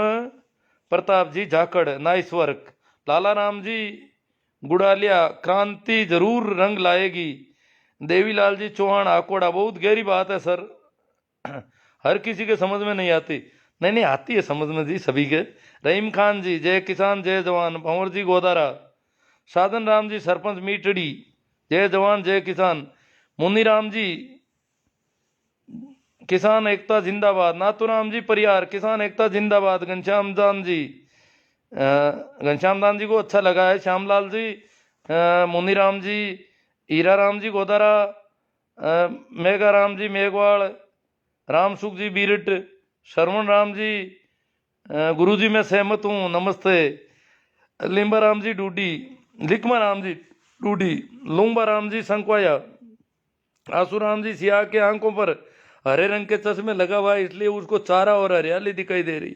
प्रताप जी झाकड़ नाइस वर्क। लाला राम जी गुड़ालिया, क्रांति जरूर रंग लाएगी। देवीलाल जी चौहान आकोड़ा, बहुत गहरी बात है सर, हर किसी के समझ में नहीं आती। नहीं नहीं आती है समझ में जी सभी के। रहीम खान जी जय किसान जय जवान। भंवर जी गोदारा। साधन राम जी सरपंच मीटड़ी जय जवान जय किसान। मुन्नी राम जी किसान एकता जिंदाबाद। नाथूराम जी परियार किसान एकता जिंदाबाद। घनश्याम दान जी को अच्छा लगा है। श्यामलाल जी, मुन्नी राम जी, हीरा राम जी गोदारा, मेघा राम जी मेघवाल, राम सुख जी बीरट, श्रवण राम जी गुरु जी मैं सहमत हूँ नमस्ते। लिम्बा राम जी डूडी, लिकमा राम जी डूडी, लुम्बा राम जी संकवाया। आसू राम जी सिया के आंखों पर हरे रंग के चश्मे लगा हुआ है इसलिए उसको चारा और हरियाली दिखाई दे रही।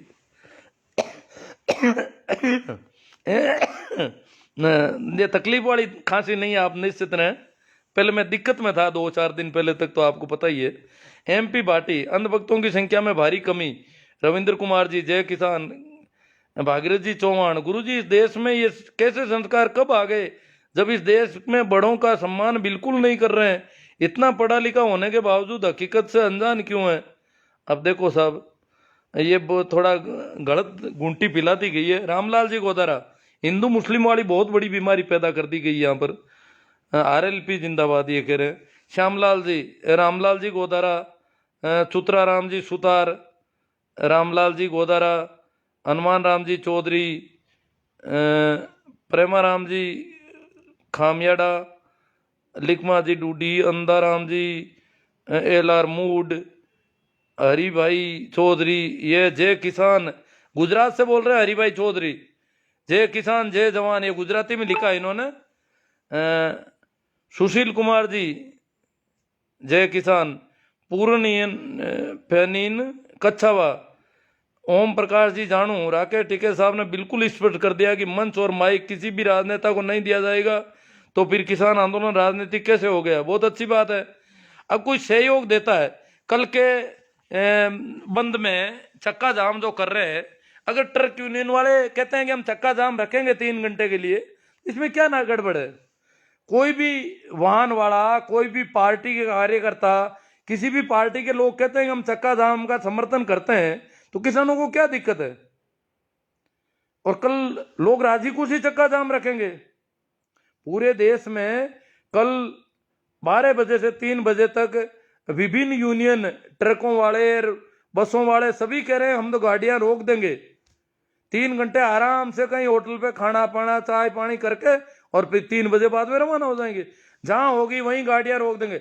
ये तकलीफ वाली खांसी नहीं है, आप निश्चित रहें। पहले मैं दिक्कत में था 2-4 दिन पहले तक, तो आपको पता ही है। MP भाटी, अंधभक्तों की संख्या में भारी कमी। रविंद्र कुमार जी जय किसान। भागीरथ जी चौहान, गुरु जी इस देश में ये कैसे संस्कार कब आ गए जब इस देश में बड़ों का सम्मान बिल्कुल नहीं कर रहे हैं। इतना पढ़ा लिखा होने के बावजूद हकीकत से अनजान क्यों है। अब देखो साहब ये थोड़ा गलत गुंटी पिलाती गई है। रामलाल जी गोदारा, हिंदू मुस्लिम वाली बहुत बड़ी बीमारी पैदा कर दी गई यहाँ पर। RLP जिंदाबाद ये कह रहे हैं। श्यामलाल जी, रामलाल जी गोदारा, चुतरा राम जी सुतार, रामलाल जी गोदारा, हनुमान राम जी चौधरी, प्रेमा राम जी खामियाड़ा, लिखमा जी डूडी, अंधा राम जी, LR मूड, हरी भाई चौधरी, ये जय किसान गुजरात से बोल रहे हैं। हरी भाई चौधरी जय किसान जय जवान, ये गुजराती में लिखा है इन्होंने। सुशील कुमार जी जय किसान। पूर्णियन फैनीन कच्छावा। ओम प्रकाश जी जानू, राकेश टिके साहब ने बिल्कुल स्पष्ट कर दिया कि मंच और माइक किसी भी राजनेता को नहीं दिया जाएगा, तो फिर किसान आंदोलन राजनीतिक कैसे हो गया। बहुत अच्छी बात है। अब कोई सहयोग देता है, कल के बंद में चक्का जाम जो कर रहे हैं, अगर ट्रक यूनियन वाले कहते हैं कि हम चक्का जाम रखेंगे 3 घंटे के लिए, इसमें क्या ना गड़बड़ है। कोई भी वाहन वाला, कोई भी पार्टी के कार्यकर्ता, किसी भी पार्टी के लोग कहते हैं कि हम चक्का जाम का समर्थन करते हैं, तो किसानों को क्या दिक्कत है। और कल लोग राजी खुशी चक्का जाम रखेंगे। पूरे देश में कल 12 बजे से 3 बजे तक विभिन्न यूनियन, ट्रकों वाले, बसों वाले सभी कह रहे हैं हम तो गाड़ियां रोक देंगे। 3 घंटे आराम से कहीं होटल पे खाना पाना चाय पानी करके और फिर 3 बजे बाद में रवाना हो जाएंगे। जहां होगी वहीं गाड़ियां रोक देंगे।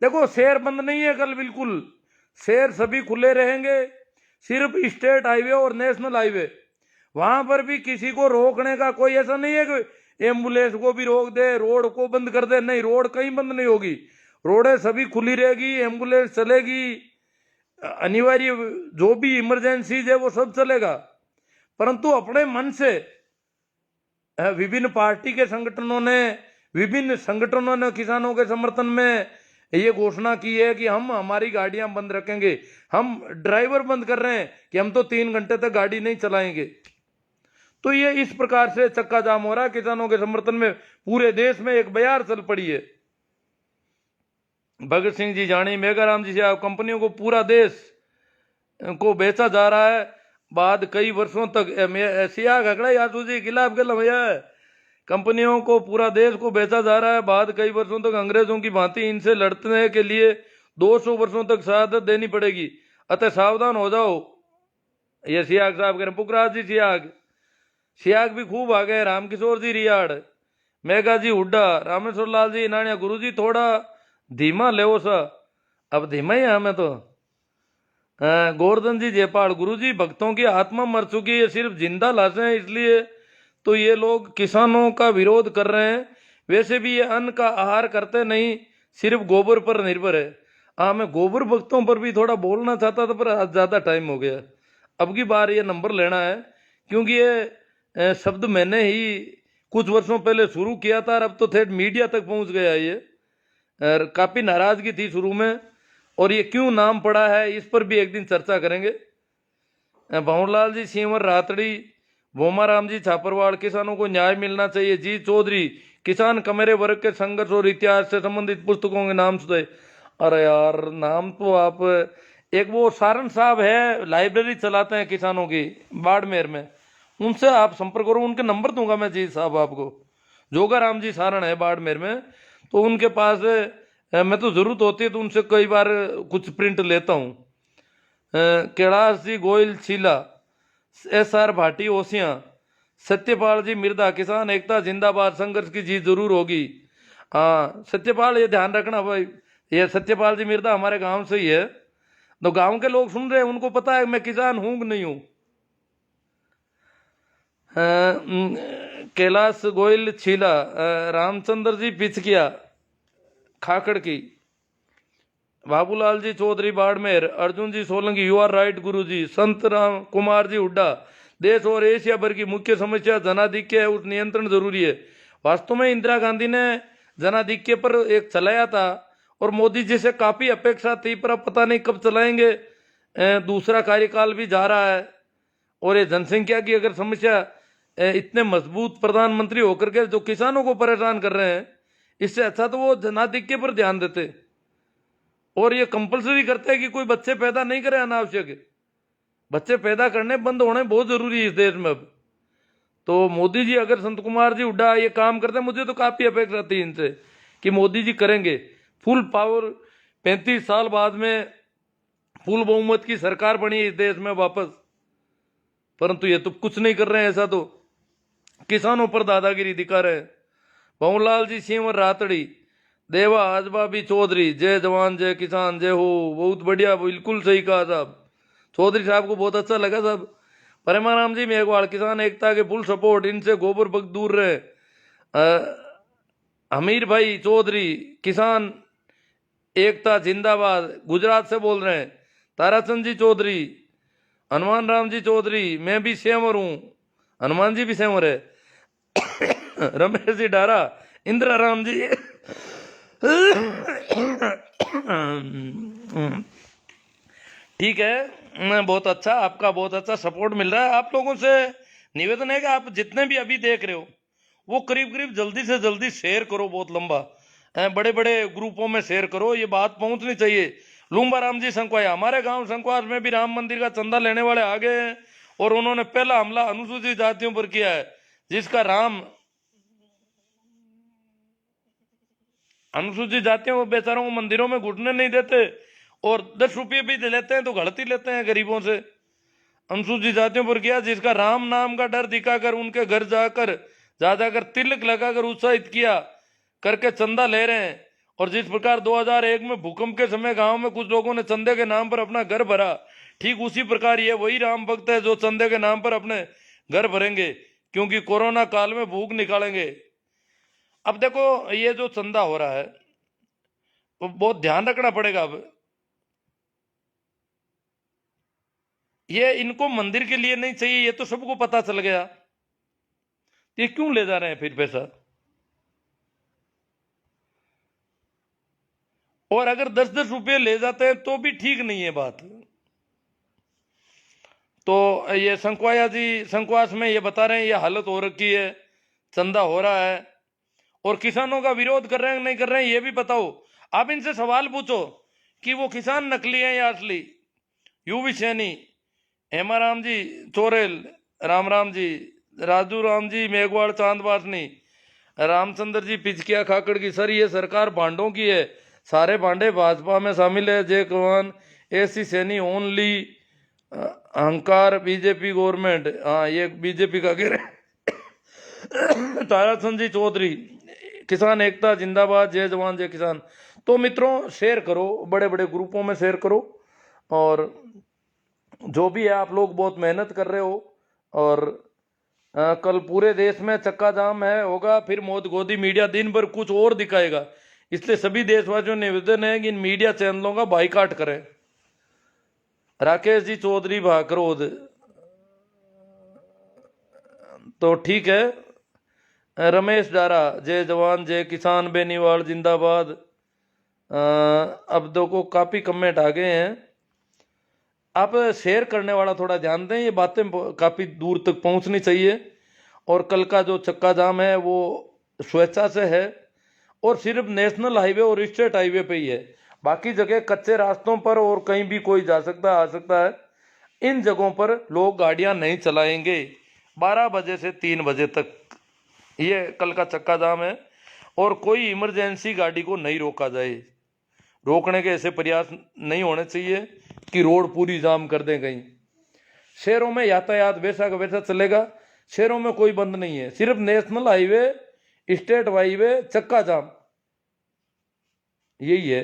देखो शहर बंद नहीं है कल, बिल्कुल शहर सभी खुले रहेंगे। सिर्फ स्टेट हाईवे और नेशनल हाईवे, वहां पर भी किसी को रोकने का कोई ऐसा नहीं है कि एम्बुलेंस को भी रोक दे, रोड को बंद कर दे। नहीं, रोड कहीं बंद नहीं होगी, रोडें सभी खुली रहेगी, एम्बुलेंस चलेगी, अनिवार्य जो भी इमरजेंसीज है वो सब चलेगा। परंतु अपने मन से विभिन्न पार्टी के संगठनों ने, विभिन्न संगठनों ने किसानों के समर्थन में ये घोषणा की है कि हम हमारी गाड़ियां बंद रखेंगे। हम ड्राइवर बंद कर रहे हैं कि हम तो 3 घंटे तक गाड़ी नहीं चलाएंगे। तो ये इस प्रकार से चक्का जाम हो रहा है किसानों के समर्थन में। पूरे देश में एक बयार चल पड़ी है। भगत सिंह जी जानी, मेघाराम जी से कंपनियों को पूरा देश को बेचा जा रहा है बाद कई वर्षों तक। सिया घकड़ा यासू जी खिलाफ गल भैया, कंपनियों को पूरा देश को बेचा जा रहा है बाद कई वर्षों तक। अंग्रेजों की भांति इनसे लड़ने के लिए 200 वर्षों तक शहादत देनी पड़ेगी, अतः सावधान हो जाओ। ये सियाग साहब कह रहे। पुखराज जी सियाग भी खूब आ गए। रामकिशोर जी रियाड़, मेघा जी हुड्डा, रामेश्वर लाल जी नानिया, गुरु जी थोड़ा धीमा ले सा। अब धीमा ही है हमें तो। गोवर्धन जी जयपाल, गुरु जी भक्तों की आत्मा मर चुकी है, सिर्फ जिंदा लाशें हैं, इसलिए तो ये लोग किसानों का विरोध कर रहे हैं। वैसे भी ये अन्न का आहार करते नहीं, सिर्फ गोबर पर निर्भर है। हाँ, मैं गोबर भक्तों पर भी थोड़ा बोलना चाहता था, पर आज ज़्यादा टाइम हो गया। अब की बार ये नंबर लेना है, क्योंकि ये शब्द मैंने ही कुछ वर्षों पहले शुरू किया था और अब तो ठेठ मीडिया तक पहुंच गया ये। काफ़ी नाराज़गी थी शुरू में, और ये क्यों नाम पड़ा है इस पर भी एक दिन चर्चा करेंगे। भंवरलाल जी सीवर रातड़ी, भोमाराम जी छापरवाड़, किसानों को न्याय मिलना चाहिए। जी चौधरी, किसान कमेरे वर्ग के संघर्ष और इतिहास से संबंधित पुस्तकों के नाम सुधाए। अरे यार, नाम तो आप, एक वो सारण साहब है, लाइब्रेरी चलाते हैं किसानों की बाड़मेर में, उनसे आप संपर्क करो, उनके नंबर दूंगा मैं जी साहब आपको। जोगाराम जी सारण है बाड़मेर में, तो उनके पास मैं तो जरूरत होती है तो उनसे कई बार कुछ प्रिंट लेता हूँ। कैलाश जी गोयल छीला, SR भाटी ओसियां, सत्यपाल जी मिर्दा, किसान एकता जिंदाबाद, संघर्ष की जीत जरूर होगी। हाँ सत्यपाल, ये ध्यान रखना भाई, ये सत्यपाल जी मिर्दा हमारे गांव से ही है, तो गांव के लोग सुन रहे हैं, उनको पता है मैं किसान हूं कि नहीं हूं। कैलाश गोयल छीला, रामचंद्र जी पिचकिया खाकड़ की, Babulal ji Chaudhary Barmer, Arjun ji Solanki, you are right गुरु जी, संत राम कुमार जी हुड्डा, देश और एशिया भर की मुख्य समस्या जनाधिक्य है, उस नियंत्रण जरूरी है। वास्तव में इंदिरा गांधी ने जनाधिक्य पर एक चलाया था, और मोदी जी से काफ़ी अपेक्षा थी, पर अब पता नहीं कब चलाएंगे। दूसरा कार्यकाल भी जा रहा है, और ये जनसंख्या की अगर समस्या, इतने मजबूत प्रधानमंत्री होकर के जो किसानों को परेशान कर रहे हैं, इससे अच्छा तो वो जनाधिक्य पर ध्यान देते, और ये कंपलसरी करते हैं कि कोई बच्चे पैदा नहीं करे अनावश्यक। बच्चे पैदा करने बंद होने बहुत जरूरी है इस देश में अब। तो मोदी जी अगर संत कुमार जी हुड्डा ये काम करते हैं, मुझे तो काफ़ी अपेक्षा थी इनसे कि मोदी जी करेंगे फुल पावर। 35 साल बाद में फुल बहुमत की सरकार बनी इस देश में वापस, परंतु ये तो कुछ नहीं कर रहे हैं। ऐसा तो किसानों पर दादागिरी दिखा रहे हैं। भंवरलाल जी सीवर रातड़ी, देवा आजबा भी चौधरी, जय जवान जय किसान जय हो, बहुत बढ़िया, बिल्कुल सही कहा साहब। चौधरी साहब को बहुत अच्छा लगा साहब। परमाराम जी मेघवाल, किसान एकता के फुल सपोर्ट, इनसे गोबर भक्त दूर रहे। अमीर भाई चौधरी, किसान एकता जिंदाबाद, गुजरात से बोल रहे हैं। ताराचंद जी चौधरी, हनुमान राम जी चौधरी, मैं भी सेवर हूँ, हनुमान जी भी सेवर है। रमेश जी डारा, इंदिरा राम जी ठीक है, बहुत अच्छा, आपका बहुत अच्छा सपोर्ट मिल रहा है। आप लोगों से निवेदन है कि आप जितने भी अभी देख रहे हो वो करीब करीब जल्दी से जल्दी शेयर करो, बहुत लंबा, बड़े बड़े ग्रुपों में शेयर करो, ये बात पहुंचनी चाहिए। लूम्बा राम जी संकवाया, हमारे गांव संकवास में भी राम मंदिर का चंदा लेने वाले आ गए हैं, और उन्होंने पहला हमला अनुसूचित जातियों पर किया है, जिसका राम अनुसूचित जातियों को बेचारों को मंदिरों में घुटने नहीं देते, और 10 रुपये भी दे लेते हैं तो गलती लेते हैं गरीबों से। अनुसूचित जातियों पर किया, जिसका राम नाम का डर दिखाकर उनके घर जाकर जाकर तिलक लगाकर उत्साहित किया करके चंदा ले रहे हैं। और जिस प्रकार 2001 में भूकंप के समय गांव में कुछ लोगों ने चंदे के नाम पर अपना घर भरा, ठीक उसी प्रकार ये वही राम भक्त है जो चंदे के नाम पर अपने घर भरेंगे, क्योंकि कोरोना काल में भूख निकालेंगे। अब देखो, ये जो चंदा हो रहा है वो बहुत ध्यान रखना पड़ेगा। अब ये इनको मंदिर के लिए नहीं चाहिए, ये तो सबको पता चल गया, ये क्यों ले जा रहे हैं फिर पैसा। और अगर 10-10 रुपये ले जाते हैं तो भी ठीक नहीं है बात। तो ये संकवाया जी संकवास में ये बता रहे हैं ये हालत हो रखी है, चंदा हो रहा है, और किसानों का विरोध कर रहे हैं नहीं कर रहे हैं ये भी बताओ। आप इनसे सवाल पूछो कि वो किसान नकली हैं या असली। यूवी सैनी, हेमा राम जी चोरेल, राम राम जी, राजू राम जी मेघवाड़ चांदवासनी, रामचंद्र जी पिचकिया खाकड़ की, सर ये सरकार भांडों की है, सारे भांडे भाजपा में शामिल है। जय कमान, ऐसी सैनी ओनली, अहंकार बीजेपी गवर्नमेंट, हाँ ये बीजेपी का कह रहे। ताराचंद जी चौधरी, किसान एकता जिंदाबाद, जय जवान जय किसान। तो मित्रों शेयर करो, बड़े बड़े ग्रुपों में शेयर करो, और जो भी है आप लोग बहुत मेहनत कर रहे हो और कल पूरे देश में चक्का जाम है होगा, फिर मोदी गोदी मीडिया दिन भर कुछ और दिखाएगा। इसलिए सभी देशवासियों निवेदन है कि इन मीडिया चैनलों का बाइकाट करें। राकेश जी चौधरी भाकरोद, तो ठीक है। रमेश डारा, जय जवान जय किसान बेनीवाल जिंदाबाद। अब देखो काफ़ी कमेंट आ गए हैं। आप शेयर करने वाला थोड़ा ध्यान दें, ये बातें काफ़ी दूर तक पहुंचनी चाहिए। और कल का जो चक्का जाम है वो स्वेच्छा से है और सिर्फ नेशनल हाईवे और स्टेट हाईवे पे ही है। बाकी जगह कच्चे रास्तों पर और कहीं भी कोई जा सकता आ सकता है। इन जगहों पर लोग गाड़ियां नहीं चलाएंगे 12 बजे से 3 बजे तक। ये कल का चक्का जाम है और कोई इमरजेंसी गाड़ी को नहीं रोका जाए। रोकने के ऐसे प्रयास नहीं होने चाहिए कि रोड पूरी जाम कर दें कहीं। शहरों में यातायात वैसा का वैसा चलेगा, शहरों में कोई बंद नहीं है, सिर्फ नेशनल हाईवे स्टेट हाईवे चक्का जाम, यही है।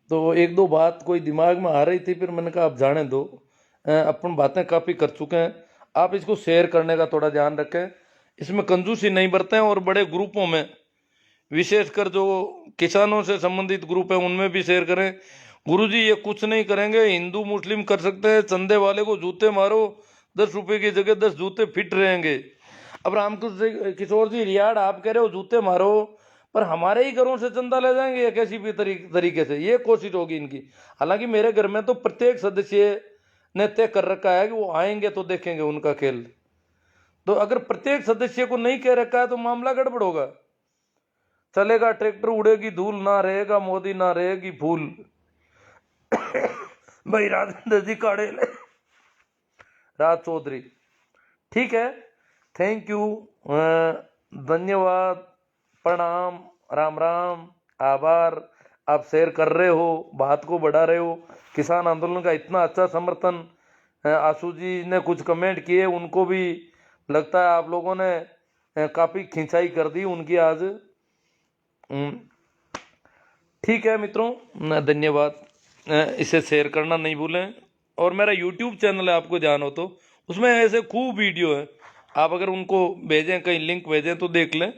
तो एक दो बात कोई दिमाग में आ रही थी, फिर मैंने कहा आप जाने दो, अपन बातें काफ़ी कर चुके हैं। आप इसको शेयर करने का थोड़ा ध्यान रखें, इसमें कंजूसी नहीं बरतें और बड़े ग्रुपों में, विशेषकर जो किसानों से संबंधित ग्रुप है उनमें भी शेयर करें। गुरुजी ये कुछ नहीं करेंगे, हिंदू मुस्लिम कर सकते हैं, चंदे वाले को जूते मारो, 10 रुपए की जगह 10 जूते फिट रहेंगे। अब रामकृष्ण किशोर जी रियाड़, आप कह रहे हो जूते मारो, पर हमारे ही घरों से चंदा ले जाएंगे या किसी भी तरीके से, ये कोशिश होगी इनकी। हालांकि मेरे घर में तो प्रत्येक सदस्य ने तय कर रखा है कि वो आएंगे तो देखेंगे उनका खेल। तो अगर प्रत्येक सदस्य को नहीं कह रखा है तो मामला गड़बड़ होगा। चलेगा ट्रैक्टर उड़ेगी धूल, ना रहेगा मोदी ना रहेगी फूल। भाई राजेंद्र जी काड़े राज चौधरी, ठीक है, थैंक यू, धन्यवाद, प्रणाम, राम राम, आभार। आप शेयर कर रहे हो, बात को बढ़ा रहे हो, किसान आंदोलन का इतना अच्छा समर्थन। आशु जी ने कुछ कमेंट किए, उनको भी लगता है आप लोगों ने काफ़ी खिंचाई कर दी उनकी आज। ठीक है मित्रों, धन्यवाद। इसे शेयर करना नहीं भूलें। और मेरा यूट्यूब चैनल है, आपको जान हो तो उसमें ऐसे खूब वीडियो है, आप अगर उनको भेजें, कहीं लिंक भेजें तो देख लें।